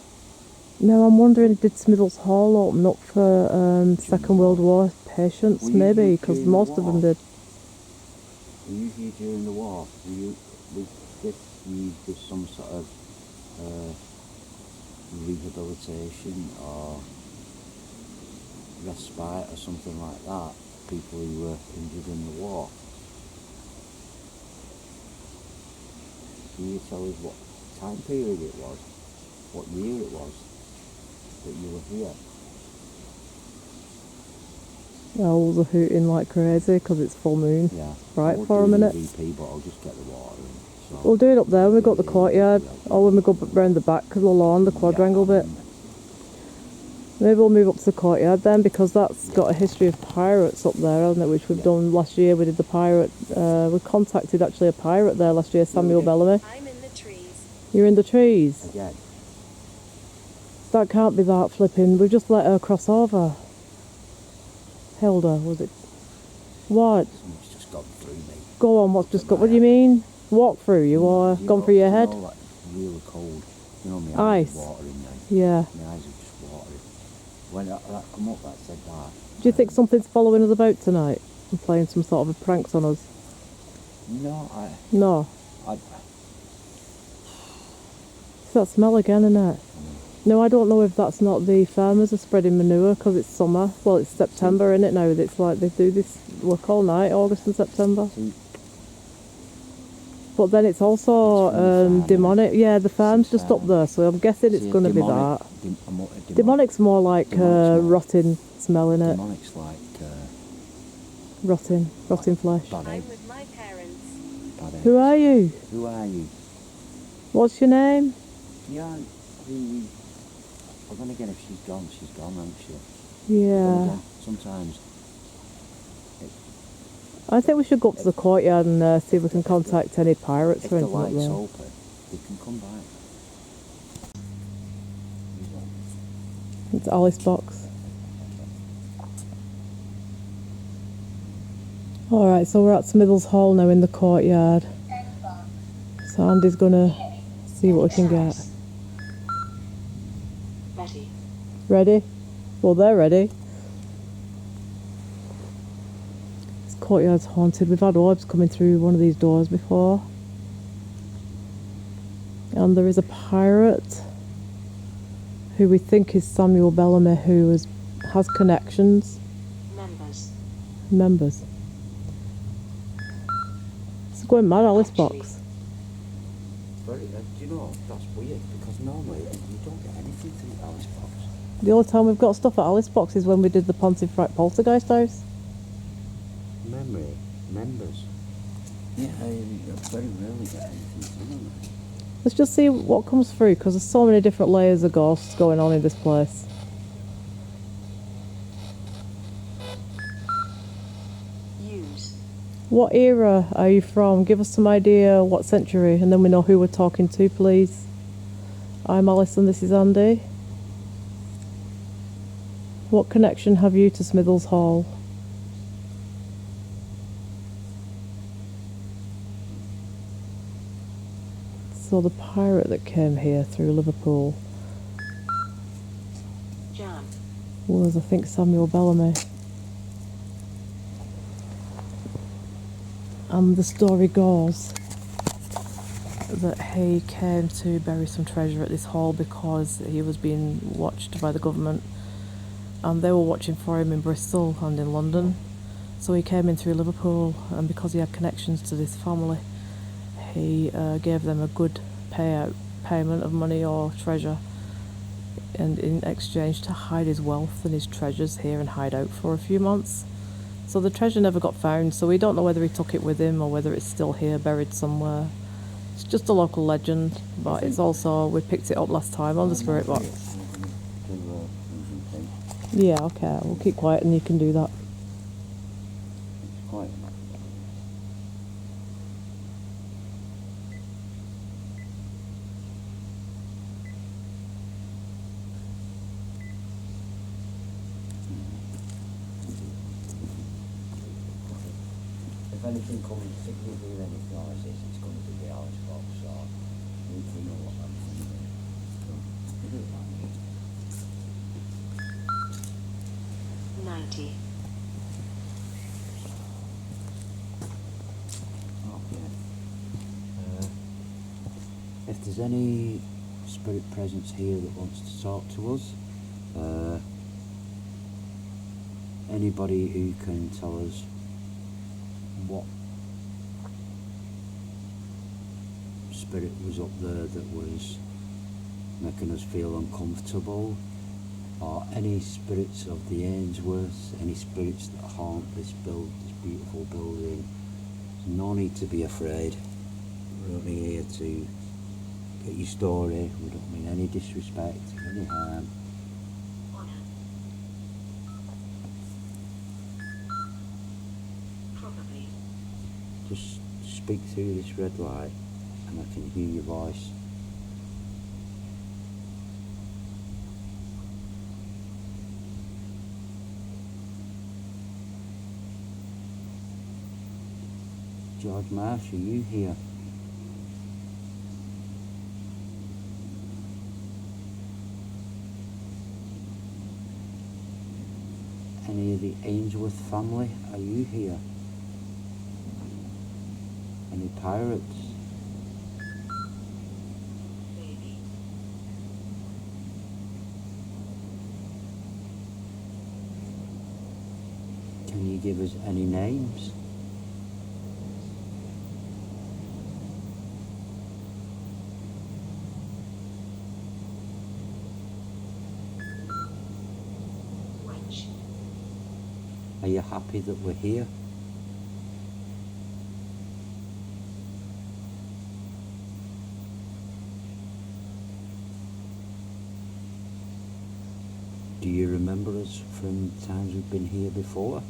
No, I'm wondering, did Smithills Hall open up for Second World War patients? Were you Maybe, here because during the most of them war? did. Were you here during the war? Was this used as some sort of rehabilitation or respite or something like that? People who were injured in the war. Can you tell us what time period it was? What year it was that you were here? Owls are hooting like crazy because it's full moon. Yeah. Right, I would for a do the minute. VP, but I'll just get the water in. So We'll do it up there when we've got the courtyard, or when we go round the back of the lawn, the quadrangle bit. Maybe we'll move up to the courtyard then, because that's got a history of pirates up there, hasn't it, which we've done last year. We did the pirate, we contacted actually a pirate there last year, Samuel Bellamy. I'm in the trees. You're in the trees? Again. That can't be that flipping, we've just let her cross over. Hilda, was it? What? Something's just gone through me. Go on, what's just got, what do you mean? Walk through you, or gone through your head? Like really cold. My eyes Ice. are watering now. Yeah. My eyes are just watering. When that come up, that said that. Do you think something's following us about tonight and playing some sort of a pranks on us? No, No. I It's that smell again, isn't it? No, I don't know if that's not the farmers are spreading manure because it's summer. Well, it's September, isn't it now? It's like they do this work all night, August and September. see. But then it's also It's from the farm, demonic. Yeah, the farm's It's just up there, so I'm guessing it's See, going to be demonic- that. Demonic's more like Demonic's more- rotting smell, in it? Demonic's like Rotting flesh. bad I'm egg. with my parents. Bad egg. Who are you? Who are you? What's your name? Yeah, well then again, if she's gone, hasn't she? Yeah. Then again, sometimes. I think we should go up to the courtyard and see if we can contact any pirates If or the anything up light's there. open, they can come back. It's Alice box. Alright, so we're at Smithills Hall now in the courtyard. So Andy's gonna see what we can get. Ready. Ready? Well, they're ready. This courtyard's haunted. We've had orbs coming through one of these doors before. And there is a pirate who we think is Samuel Bellamy, who has connections. Members. It's going mad, Alice box. Do you know, that's weird, because normally you don't get anything through Alice box. The only time we've got stuff at Alice box is when we did the Pontefract Poltergeist house. Members. Yeah, I very rarely get anything through them. Let's just see what comes through, because there's so many different layers of ghosts going on in this place. Use. What era are you from? Give us some idea what century, and then we know who we're talking to, please. I'm Alice and this is Andy. What connection have you to Smithills Hall? So the pirate that came here through Liverpool Jam. was, I think, Samuel Bellamy. And the story goes that he came to bury some treasure at this hall because he was being watched by the government, and they were watching for him in Bristol and in London. So he came in through Liverpool, and because he had connections to this family, he gave them a good payment of money or treasure, and in exchange to hide his wealth and his treasures here and hide out for a few months. So the treasure never got found, so we don't know whether he took it with him or whether it's still here buried somewhere. It's just a local legend, but it's also, we picked it up last time on the spirit box. Yeah, okay, we'll keep quiet and you can do that. It's quite enough. If anything comes, if you hear anything like this, it's going to be the Alice box, so we know what I'm thinking. So, is it like 90. Okay. If there's any spirit presence here that wants to talk to us, anybody who can tell us what spirit was up there that was making us feel uncomfortable, or any spirits of the Ainsworth, any spirits that haunt this beautiful building, there's no need to be afraid. We're only here to get your story. We don't mean any disrespect or any harm. Honor. Probably. Just speak through this red light and I can hear your voice. George Marsh, are you here? Any of the Ainsworth family, are you here? Any pirates? Maybe. Can you give us any names? Wench. Are you happy that we're here? Do you remember us from times we've been here before?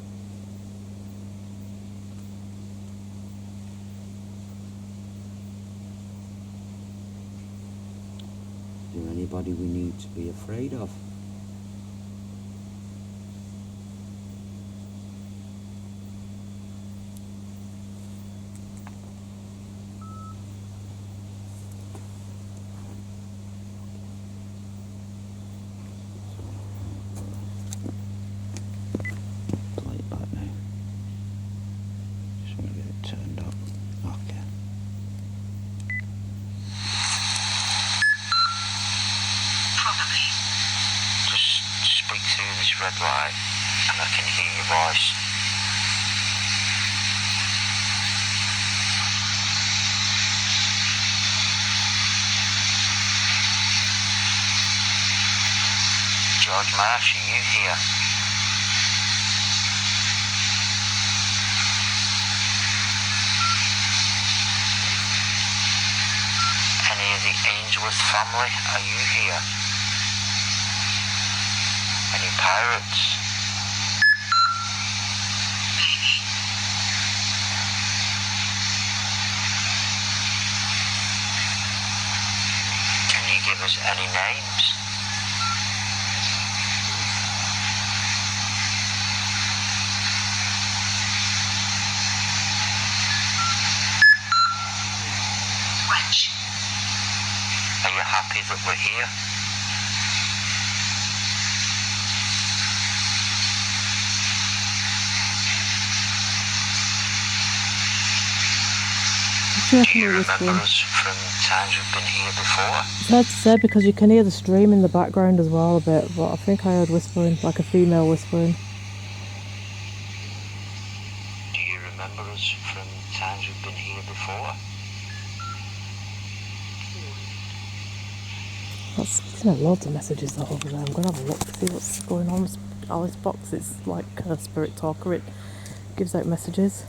Is there anybody we need to be afraid of? Play it back now. Just want to get it turned up. Okay. Probably. Just speak through this red light and I can hear your voice. George Marsh, are you here? Any of the Ainsworth family, are you here? Any pirates? Maybe. Can you give us any names? Wench. Are you happy that we're here? Do you remember us from times we've been here before? It's hard to say because you can hear the stream in the background as well a bit, but I think I heard whispering, like a female whispering. Do you remember us from times we've been here before? That's loads of messages over there. I'm going to have a look to see what's going on. Alice box, it's like spirit talker. gives out messages.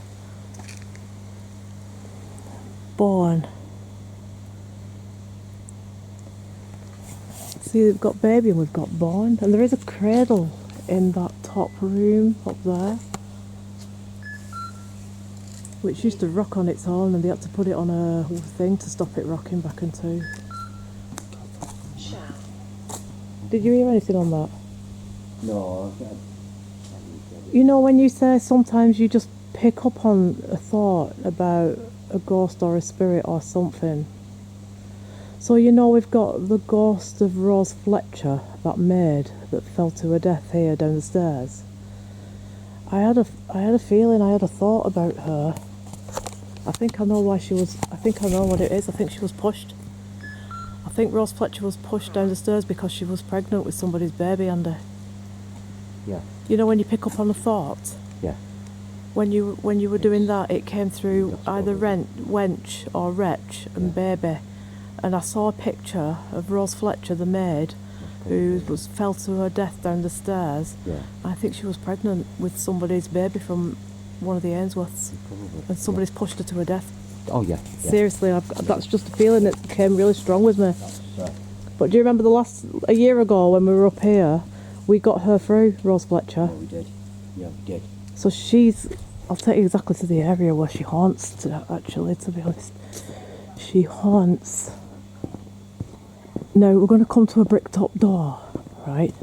Born. See, we've got baby and we've got born, and there is a cradle in that top room up there, which used to rock on its own, and they had to put it on a thing to stop it rocking back and two. Did you hear anything on that? No, You know, when you say sometimes you just pick up on a thought about a ghost or a spirit or something. So you know, we've got the ghost of Rose Fletcher, that maid that fell to her death here down the stairs. I had a feeling, I had a thought about her. I think I know why she was. I think I know what it is. I think she was pushed. I think Rose Fletcher was pushed down the stairs because she was pregnant with somebody's baby under. yeah, You know, when you pick up on a thought. yeah. When you were doing that, it came through either wench or wretch and baby, and I saw a picture of Rose Fletcher, the maid, who fell to her death down the stairs. Yeah. I think she was pregnant with somebody's baby from one of the Ainsworths, Probably. and somebody's pushed her to her death. Oh yeah. Seriously, that's just a feeling that came really strong with me. But do you remember a year ago when we were up here, we got her through, Rose Fletcher. Yeah, we did. Yeah, we did. So I'll take you exactly to the area where she haunts, actually, to be honest. She haunts. Now, we're going to come to a brick top door, right?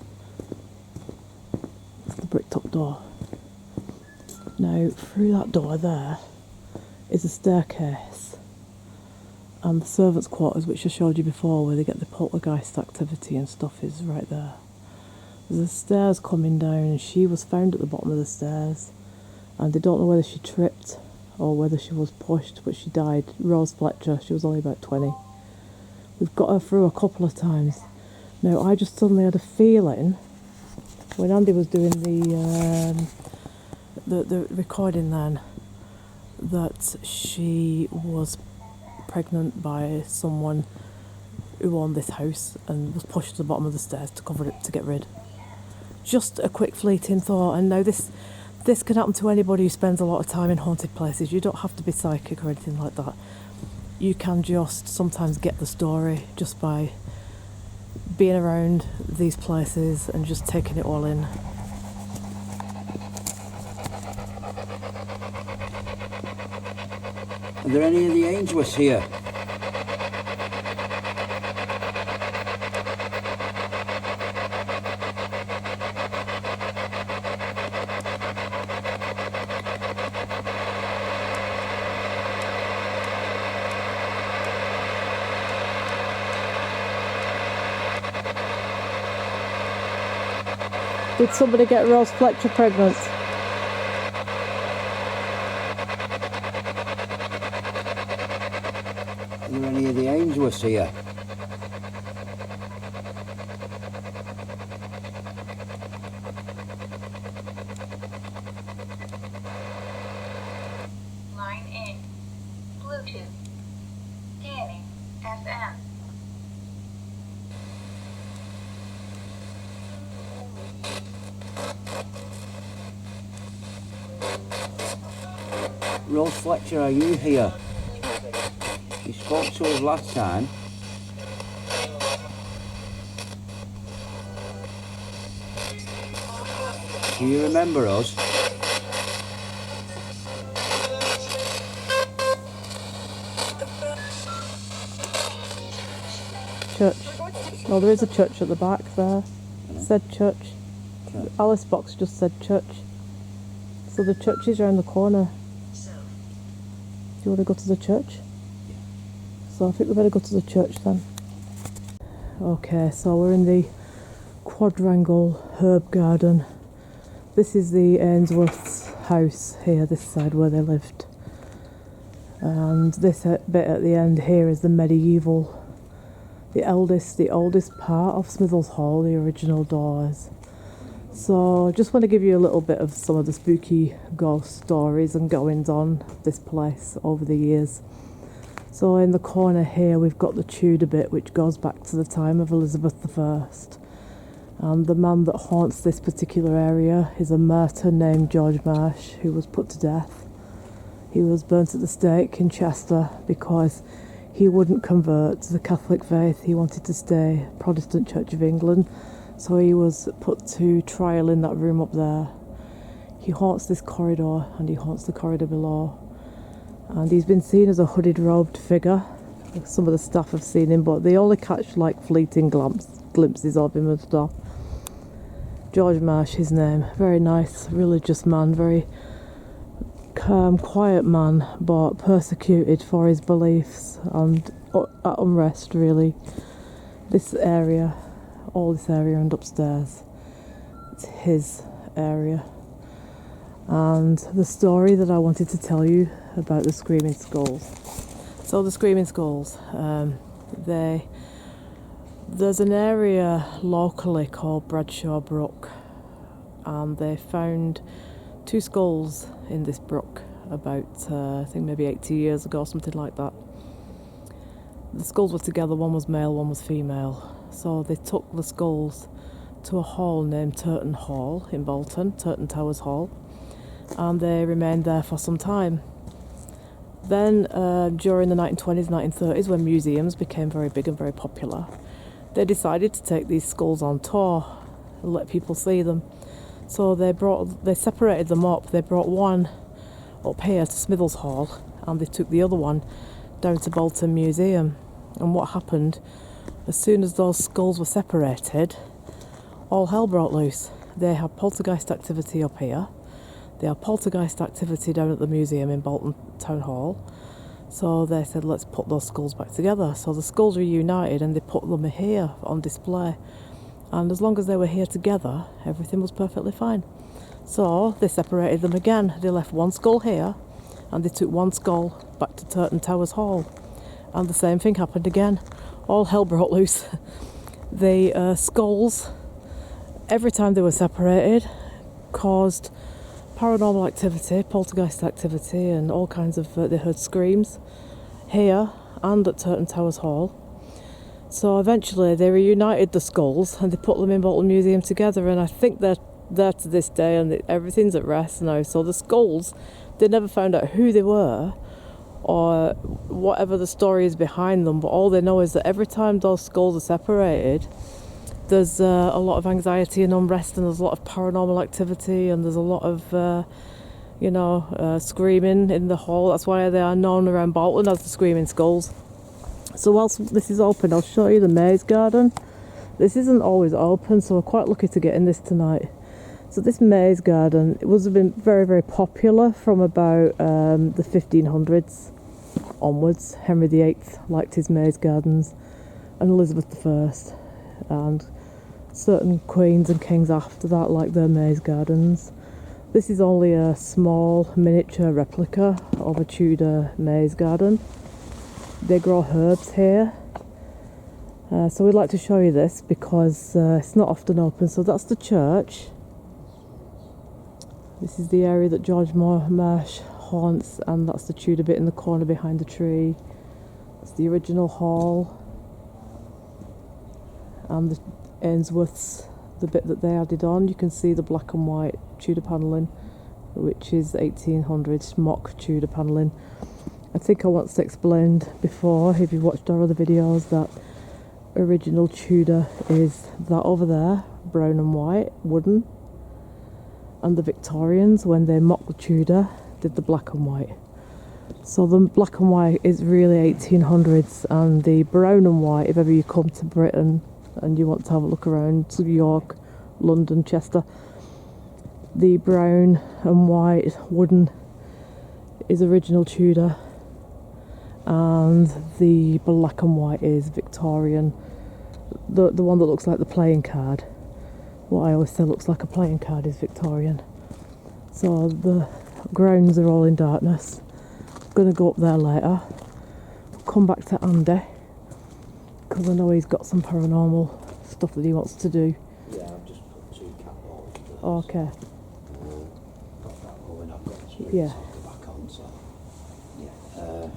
That's the brick top door. Now, through that door there is a staircase. And the servants' quarters, which I showed you before, where they get the poltergeist activity and stuff, is right there. There's the stairs coming down, and she was found at the bottom of the stairs. And they don't know whether she tripped or whether she was pushed, but she died. Rose Fletcher, she was only about 20. We've got her through a couple of times. Now, I just suddenly had a feeling, when Andy was doing the recording then, that she was pregnant by someone who owned this house and was pushed to the bottom of the stairs to cover it, to get rid. Just a quick fleeting thought, and now this can happen to anybody who spends a lot of time in haunted places. You don't have to be psychic or anything like that. You can just sometimes get the story just by being around these places and just taking it all in. Are there any of the Ainsworths here? Did somebody get Rose Fletcher pregnant? Are there any of the Ainsworths here? Line in. Bluetooth. Scanning. FM. Rose Fletcher, are you here? You spoke to us last time. Do you remember us? Church. Oh, there is a church at the back there. Said church. Alice box just said church. So the church is around the corner. Do you want to go to the church? Yeah. So I think we better go to the church then. Okay, so we're in the quadrangle herb garden. This is the Ainsworth's house here, this side where they lived. And this bit at the end here is the medieval, the oldest part of Smithills Hall, the original doors. So I just want to give you a little bit of some of the spooky ghost stories and goings on of this place over the years. So in the corner here we've got the Tudor bit, which goes back to the time of Elizabeth I. And the man that haunts this particular area is a martyr named George Marsh, who was put to death. He was burnt at the stake in Chester because he wouldn't convert to the Catholic faith. He wanted to stay Protestant Church of England, so he was put to trial in that room up there. He haunts this corridor and he haunts the corridor below. And he's been seen as a hooded, robed figure. Some of the staff have seen him, but they only catch like fleeting glimpses of him and stuff. George Marsh, his name. Very nice, religious man, very calm, quiet man, but persecuted for his beliefs and at unrest, really. This area, all this area and upstairs, it's his area. And the story that I wanted to tell you about the Screaming Skulls. So the Screaming Skulls, there's an area locally called Bradshaw Brook, and they found 2 skulls in this brook about, I think maybe 80 years ago, something like that. The skulls were together, one was male, one was female. So they took the skulls to a hall named Turton Hall in Bolton, Turton Towers Hall, and they remained there for some time. Then during the 1920s, 1930s, when museums became very big and very popular, they decided to take these skulls on tour and let people see them. So they separated them up. They brought one up here to Smithills Hall, and they took the other one down to Bolton Museum. And what happened, as soon as those skulls were separated, all hell broke loose. They had poltergeist activity up here. They had poltergeist activity down at the museum in Bolton Town Hall. So they said, let's put those skulls back together. So the skulls reunited and they put them here on display. And as long as they were here together, everything was perfectly fine. So they separated them again. They left one skull here and they took one skull back to Turton Towers Hall. And the same thing happened again. All hell broke loose. The skulls, every time they were separated, caused paranormal activity, poltergeist activity, and all kinds of, they heard screams here and at Turton Towers Hall. So eventually they reunited the skulls and they put them in Bolton Museum together, and I think they're there to this day, and everything's at rest now. So the skulls, they never found out who they were or whatever the story is behind them, but all they know is that every time those skulls are separated, there's a lot of anxiety and unrest, and there's a lot of paranormal activity, and there's a lot of screaming in the hall. That's why they are known around Bolton as the Screaming Skulls. So whilst this is open, I'll show you the maze garden. This isn't always open, so we're quite lucky to get in this tonight. So this maze garden, it was been very, very popular from about the 1500s onwards. Henry VIII liked his maze gardens, and Elizabeth I, and certain queens and kings after that liked their maze gardens. This is only a small miniature replica of a Tudor maze garden. They grow herbs here. So we'd like to show you this because it's not often open. So that's the church. This is the area that George Marsh haunts, and that's the Tudor bit in the corner behind the tree. That's the original hall. And the Ainsworths, the bit that they added on, you can see the black and white Tudor panelling, which is 1800s mock Tudor panelling. I think I once explained before, if you've watched our other videos, that original Tudor is that over there, brown and white, wooden, and the Victorians, when they mocked the Tudor, did the black and white. So the black and white is really 1800s, and the brown and white, if ever you come to Britain and you want to have a look around to York, London, Chester, the brown and white wooden is original Tudor, and the black and white is Victorian. The one that looks like the playing card, what I always say looks like a playing card, is Victorian. So the grounds are all in darkness. I'm going to go up there later, come back to Andy, because I know he's got some paranormal stuff that he wants to do. Yeah, I've just put 2 cat balls. Okay. Got that going, I've got the springs Yeah. back on, so yeah.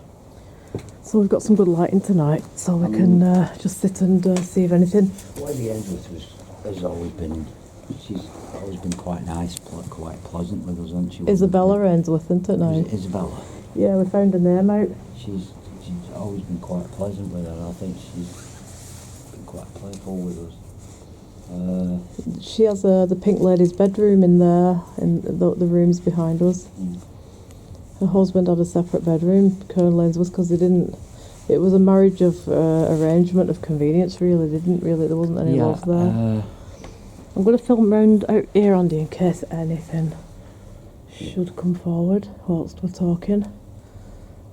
So we've got some good lighting tonight, so we can just sit and see if anything. Why the Ainsworth was has always been, she's always been quite nice, quite pleasant with us, hasn't she? Isabella Ainsworth, isn't it now? Isabella. Yeah, we found her name out. She's always been quite pleasant with her, and I think she's been quite playful with us. She has the Pink Lady's bedroom in there, in the rooms behind us. Her husband had a separate bedroom, Colonel Ainsworth, because they didn't. It was a marriage of arrangement of convenience, really. There wasn't any love there. I'm going to film round out here, Andy, in case anything should come forward whilst we're talking.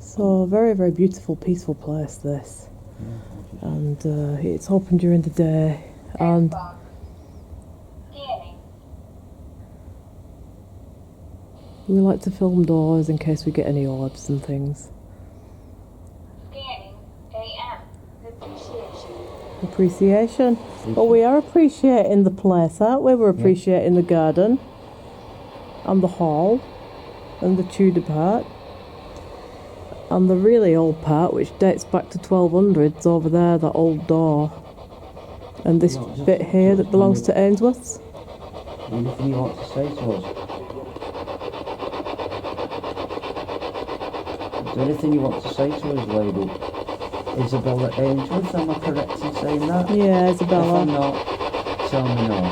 So, very, very beautiful, peaceful place, this. And it's open during the day. And Scanning. we like to film doors in case we get any orbs and things. Scanning. AM. Appreciation. Appreciation. Oh, we are appreciating the place, aren't we? We're appreciating the garden and the hall and the Tudor part and the really old part, which dates back to 1200s over there, that old door. And this bit here that belongs to Ainsworth's. Anything you want to say to us? Is there anything you want to say to us, lady? Isabella Ainsworth, am I correct in saying that? Yeah, If I'm Isabella. not, tell me no.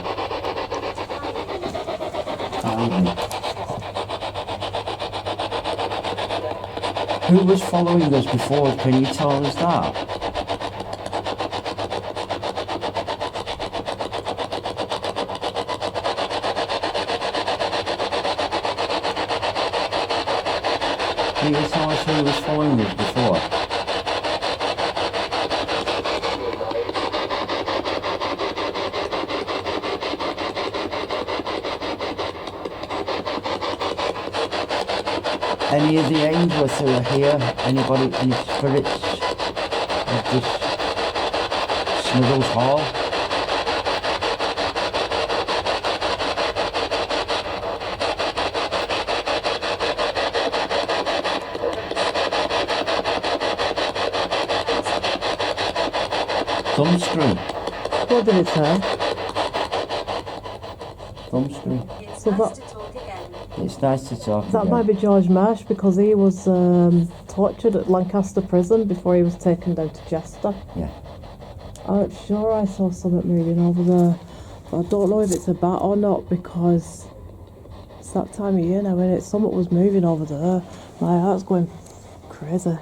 Who was following us before? Can you tell us that? Can you tell us who was following us before? Any of the angels who are here? Anybody, any spirits of this Smithills Hall? Thumbscrew. What did it say? Thumbscrew. It's So nice that- to talk again. It's nice to talk That again. might be George Marsh, because he was tortured at Lancaster Prison before he was taken down to Chester. Yeah. I'm sure I saw something moving over there, but I don't know if it's a bat or not, because it's that time of year now, and it's something was moving over there. My heart's going crazy.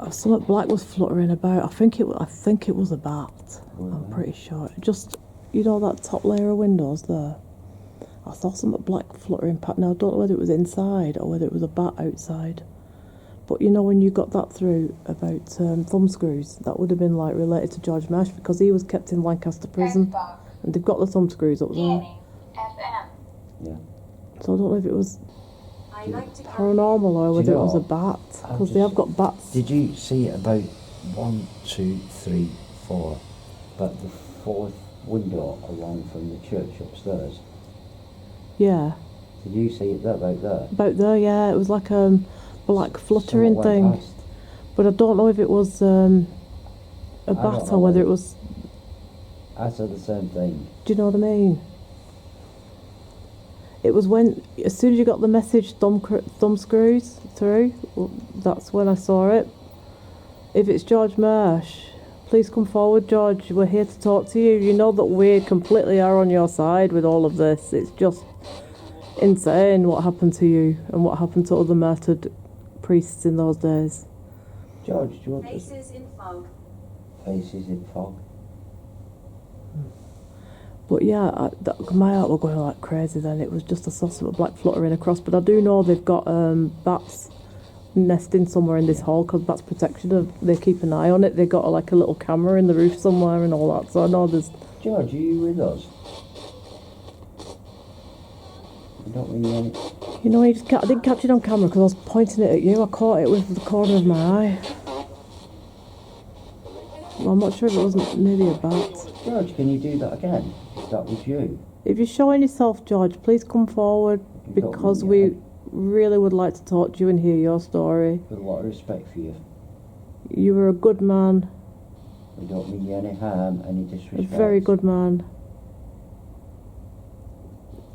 Something black was fluttering about. I think it was a bat. I'm pretty sure. Just, you know, that top layer of windows there. I saw something black fluttering past. Now I don't know whether it was inside or whether it was a bat outside. But you know, when you got that through about thumbscrews, that would have been like related to George Marsh, because he was kept in Lancaster Prison, Xbox. and they've got the thumbscrews up there. Scanning. FM. Yeah. So I don't know if it was I like to paranormal or whether it was a know, bat, I've because they have got bats. Did you see about 1, 2, 3, 4, but the fourth window along from the church upstairs? Yeah, Did you see it about there? about there. Yeah, it was like black fluttering Someone went thing, past. but I don't know if it was a don't bat know or whether whether- it was. I said the same thing. Do you know what I mean? It was when, as soon as you got the message thumb screws through, that's when I saw it. If it's George Marsh, please come forward, George. We're here to talk to you. You know that we completely are on your side with all of this. It's just insane what happened to you and what happened to other martyred priests in those days. George, do you want to... Faces in fog. Faces in fog. But yeah, my heart was going like crazy then. It was just a saucer of black fluttering across. But I do know they've got bats nesting somewhere in this hall, because bats protection. They keep an eye on it. They got like a little camera in the roof somewhere and all that. So I know there's. George, are you with us? I don't really want it. You know, I didn't catch it on camera because I was pointing it at you. I caught it with the corner of my eye. Well, I'm not sure if it wasn't maybe a bat. George, can you do that again? If that was you. If you're showing yourself, George, please come forward, You've got because me, we yeah. really would like to talk to you and hear your story. With a lot of respect for you. You were a good man. We don't mean you any harm, any A disrespect. very good man.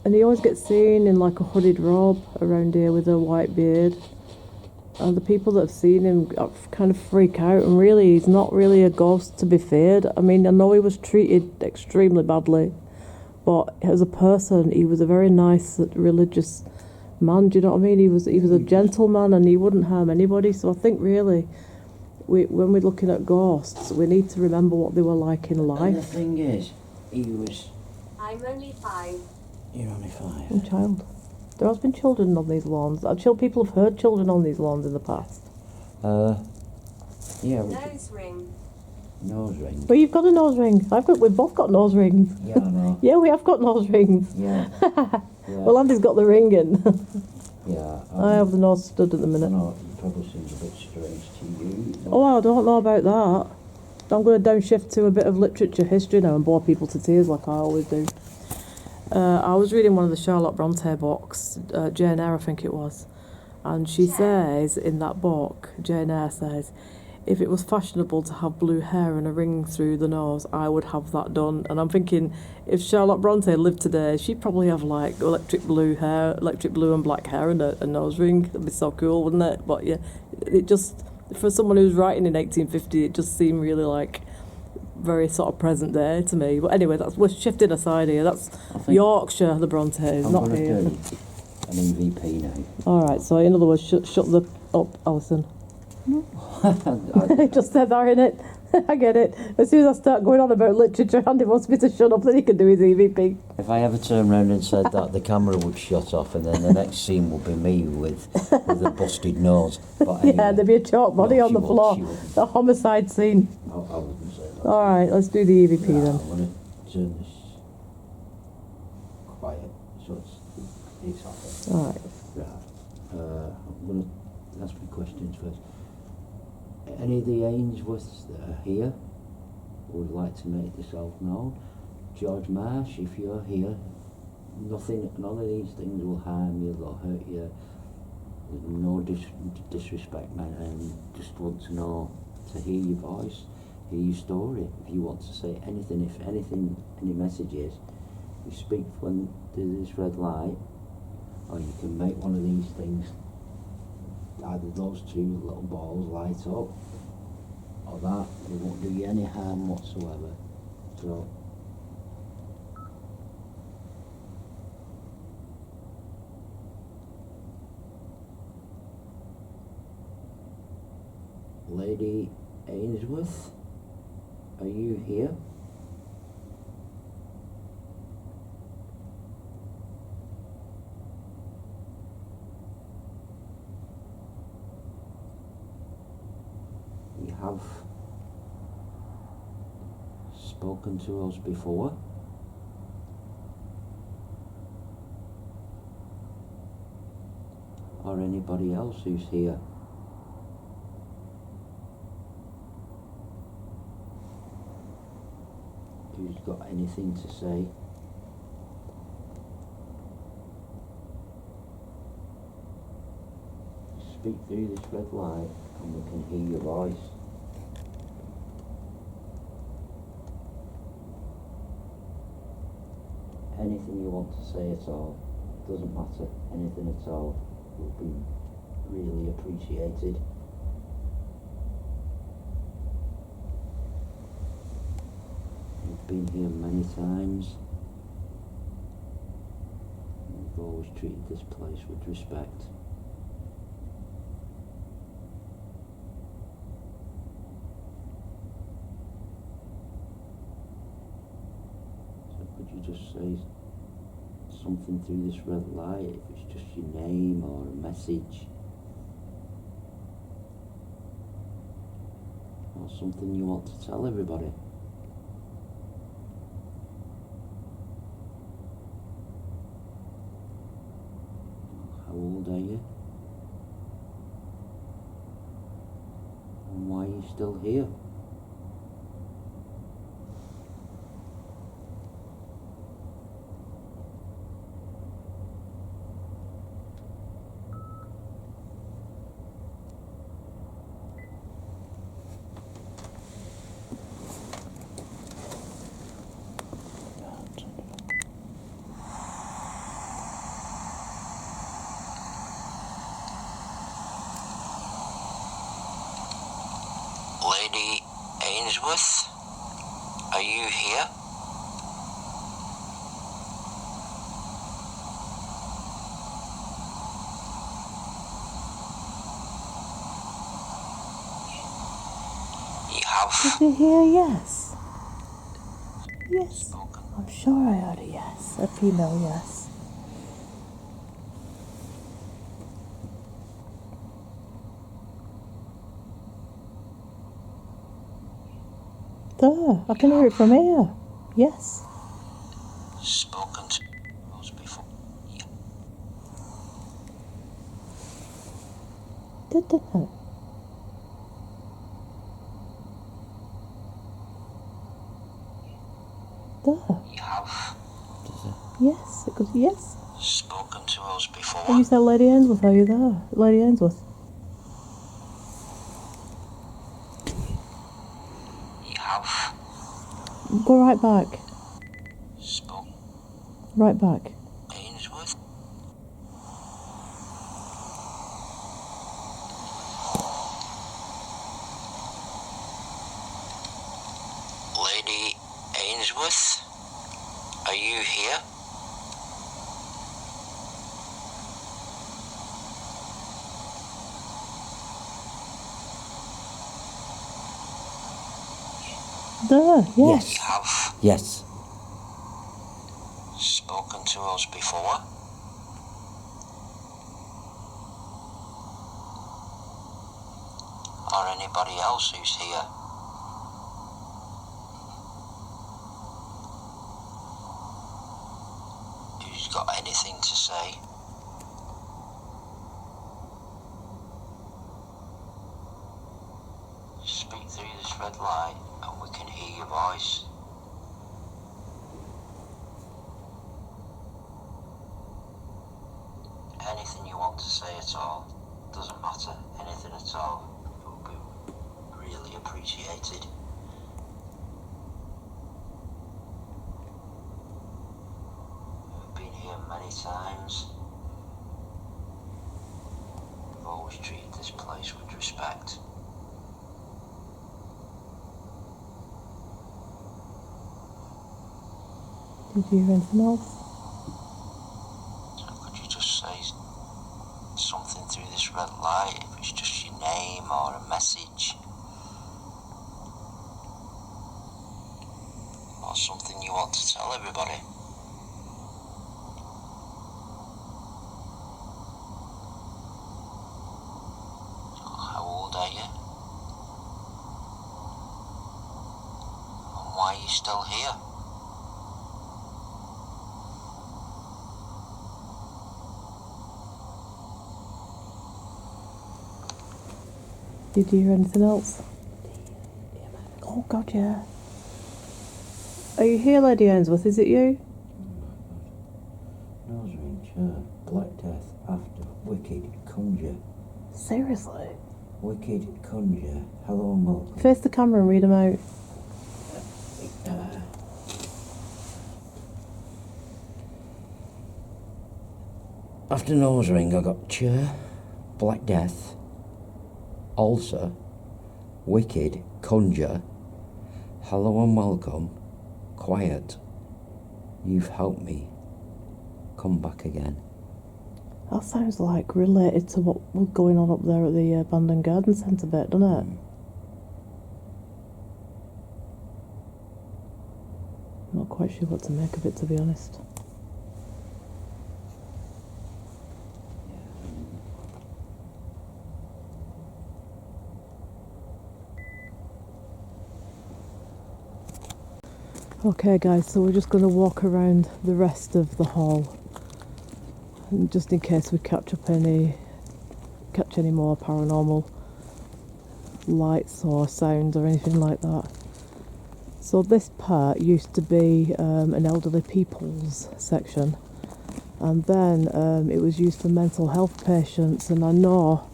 And he always gets seen in like a hooded robe around here with a white beard. And the people that have seen him kind of freak out, and really he's not really a ghost to be feared. I mean, I know he was treated extremely badly, but as a person he was a very nice religious man, do you know what I mean? He was a gentleman and he wouldn't harm anybody. So I think really when we're looking at ghosts, we need to remember what they were like in And the life. thing is, he was... I'm only 5. You're only 5. A child. There has been children on these lawns. People have heard children on these lawns in the past. Yeah, Nose ring. nose ring. But you've got a nose ring. We've both got nose rings. Yeah, I know. Yeah, we have got nose rings. Yeah. Yeah. Well, Andy's got the ring in. Yeah. I have the nose stud at the I minute. know, it probably seems a bit strange to you. Oh, I don't know about that. I'm going to downshift to a bit of literature history now and bore people to tears like I always do. I was reading one of the Charlotte Bronte books, Jane Eyre I think it was, and she says in that book, Jane Eyre says, if it was fashionable to have blue hair and a ring through the nose, I would have that done. And I'm thinking, if Charlotte Bronte lived today, she'd probably have like electric blue and black hair and a nose ring. That'd be so cool, wouldn't it? But yeah, it just, for someone who's writing in 1850, it just seemed really like very sort of present day to me. But anyway, we're shifting aside here. That's Yorkshire, the Brontes, I'm not going to here. do an EVP now. All right, so in other words, shut up, Alison. I, Just said that, innit? I get it. As soon as I start going on about literature, Andy wants me to shut up, then he can do his EVP. if I ever turned round and said that, the camera would shut off, and then the next scene would be me with a busted nose. But anyway, Yeah, there'd be a chalk body no, on the she floor. wouldn't. The homicide scene. I wouldn't say that. All right, let's do the EVP Yeah, then. I'm going to turn this quiet, so it's off. All right. Right. I'm going to ask my questions first. Any of the Ainsworths that are here would like to make themselves known? George Marsh, if you're here, none of these things will harm you, they'll hurt you. No disrespect, man. And just want to know, to hear your voice, hear your story. If you want to say anything, if anything, any messages, you speak when there's this red light, or you can make one of these things, either those two little balls light up, or that. It won't do you any harm whatsoever. So, Lady Ainsworth, are you here? You have spoken to us before. Or anybody else who's here. Who's got anything to say? Speak through this red light and we can hear your voice. Anything you want to say at all, doesn't matter, anything at all will be really appreciated. You've been here many times. You've always treated this place with respect. So could you just say something through this red light, if it's just your name or a message, or something you want to tell everybody? How old are you? And why are you still here? Ainsworth, are you here? You have Did you hear yes? Yes. spoken. I'm sure I heard a yes. A female yes. There, I can hear it from here. Yes. Spoken to us before. Yeah. Didn't it? There. You have Yes. It goes yes. spoken to us before. And you said Lady Ainsworth, are you there? Lady Ainsworth. You have Go right back. spoken Right back. Ainsworth. Lady Ainsworth, are you here? There. Yes. You have Yes. spoken to us before. Or anybody else who's here. Who's got anything to say? Speak through this red light and we can hear your voice. Anything you want to say at all, doesn't matter, anything at all, it will be really appreciated. We've been here many times. We've always treated this place with respect. Did you hear anything else? So could you just say something through this red light, if it's just your name or a message? Or something you want to tell everybody? How old are you? And why are you still here? Did you hear anything else? Oh God, yeah. Are you here, Lady Ainsworth? Is it you? Nose ring, Black Death after Wicked Conjure. Seriously? Wicked Conjure. Hello, Malcolm. Face the camera and read them out. After Nose Ring, I got Chair, Black Death, Ulcer, Wicked, Conjure, Hello and Welcome, Quiet, You've Helped Me, Come Back Again. That sounds like related to what was going on up there at the abandoned garden centre bit, doesn't it? Not quite sure what to make of it, to be honest. Okay guys, so we're just going to walk around the rest of the hall, and just in case we catch any more paranormal lights or sounds or anything like that. So this part used to be an elderly people's section, and then it was used for mental health patients, and I know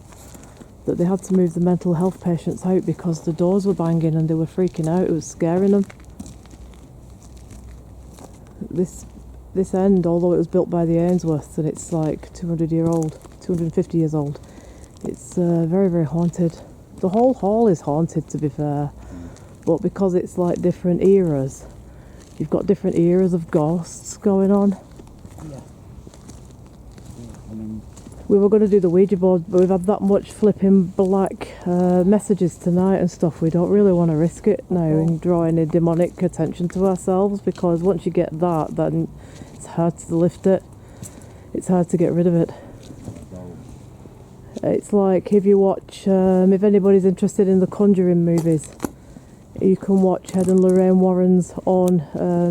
that they had to move the mental health patients out because the doors were banging and they were freaking out. It was scaring them. This end, although it was built by the Ainsworths and it's like 250 years old, it's very, very haunted. The whole hall is haunted, to be fair, but because it's like different eras, you've got different eras of ghosts going on. Yeah. I mean, We were going to do the Ouija board, but we've had that much flipping black messages tonight and stuff. We don't really want to risk it now and draw any demonic attention to ourselves, because once you get that, then it's hard to lift it. It's hard to get rid of it. It's like if you watch, if anybody's interested in the Conjuring movies, you can watch Ed and Lorraine Warren's own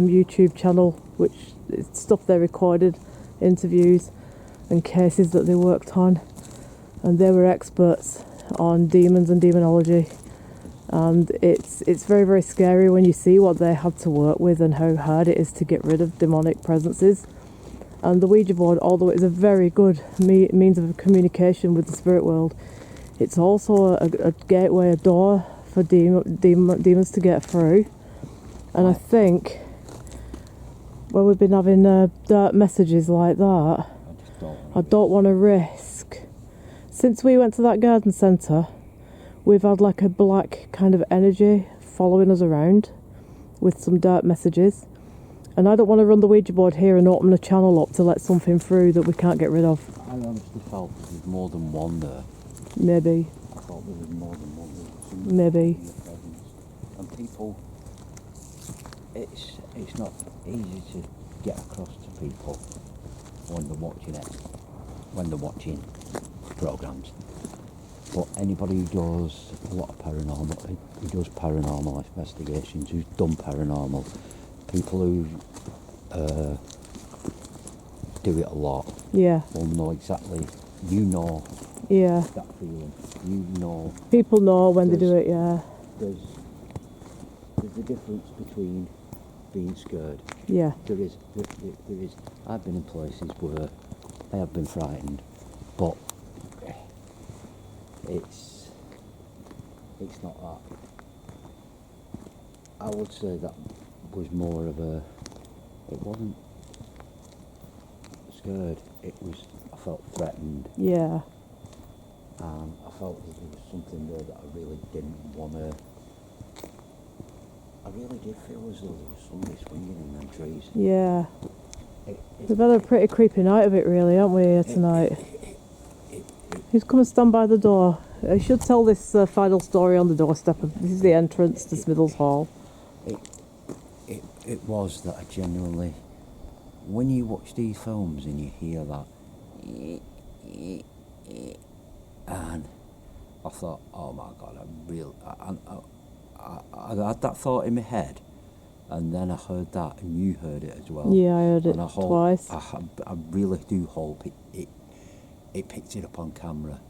YouTube channel, which is stuff they recorded, interviews and cases that they worked on, and they were experts on demons and demonology, and it's very, very scary when you see what they had to work with and how hard it is to get rid of demonic presences. And the Ouija board, although it is a very good means of communication with the spirit world, it's also a gateway, a door for demons to get through. And I think when we've been having dark messages like that, I don't want to risk. Since we went to that garden centre, we've had like a black kind of energy following us around with some dark messages. And I don't want to run the Ouija board here and open a channel up to let something through that we can't get rid of. I honestly felt there was more than one there. Maybe. I thought there was more than one. Maybe. And people, it's not easy to get across to people when they're watching it, when they're watching programs. But anybody who does a lot of paranormal, who does paranormal investigations, who's done paranormal, people who do it a lot, Yeah. will know exactly. You know Yeah. that feeling. You know. People know when they do it, yeah. There's a difference between being scared. Yeah. There is. I've been in places where I have been frightened, but it's not that. I would say that was more of a. It wasn't scared. It was. I felt threatened. Yeah. And I felt that there was something there that I really didn't want to. I really did feel as though there was somebody swinging in them trees. Yeah. We've had a pretty creepy night of it, really, haven't we, here tonight? Who's come and stand by the door? I should tell this final story on the doorstep. This is the entrance to Smithills Hall. It was that I genuinely, when you watch these films and you hear that, and I thought, oh my God, I had that thought in my head, and then I heard that, and you heard it as well. Yeah, I heard it and twice. I really do hope it picked it up on camera.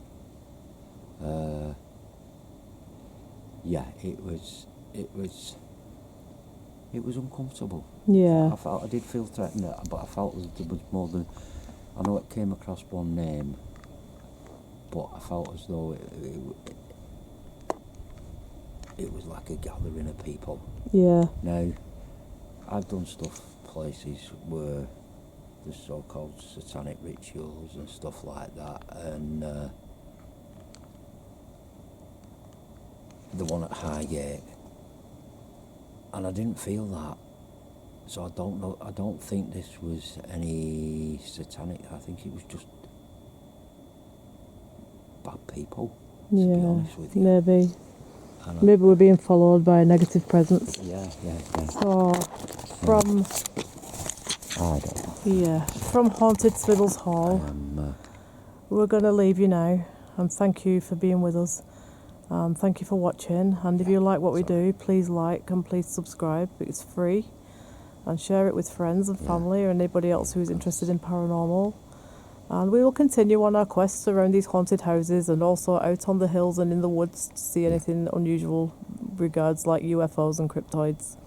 Yeah, it was uncomfortable. Yeah. I did feel threatened, but I felt there was more than. I know it came across one name, but I felt as though it was like a gathering of people. Yeah. Now, I've done places where there's so-called satanic rituals and stuff like that, and the one at Highgate, and I didn't feel that. So I don't know. I don't think this was any satanic. I think it was just bad people. To be Yeah. honest with you. Maybe. And Maybe we're being followed by a negative presence. yeah. So, from I don't know. yeah, from Haunted Smithills Hall, we're going to leave you now, and thank you for being with us. Thank you for watching, and if you like what we do, please like and please subscribe. It's free, and share it with friends and family or anybody else who's interested in paranormal. And we will continue on our quests around these haunted houses and also out on the hills and in the woods to see anything unusual regards like UFOs and cryptoids.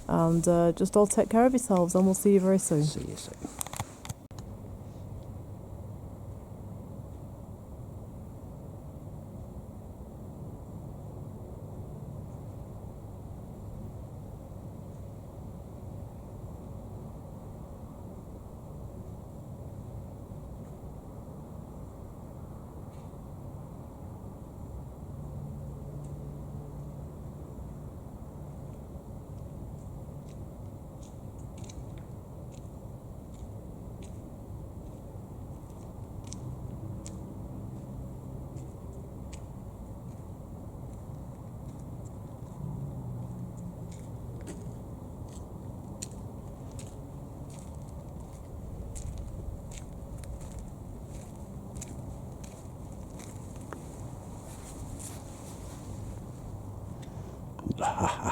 And just all take care of yourselves, and we'll see you very soon. See you soon. ha ha.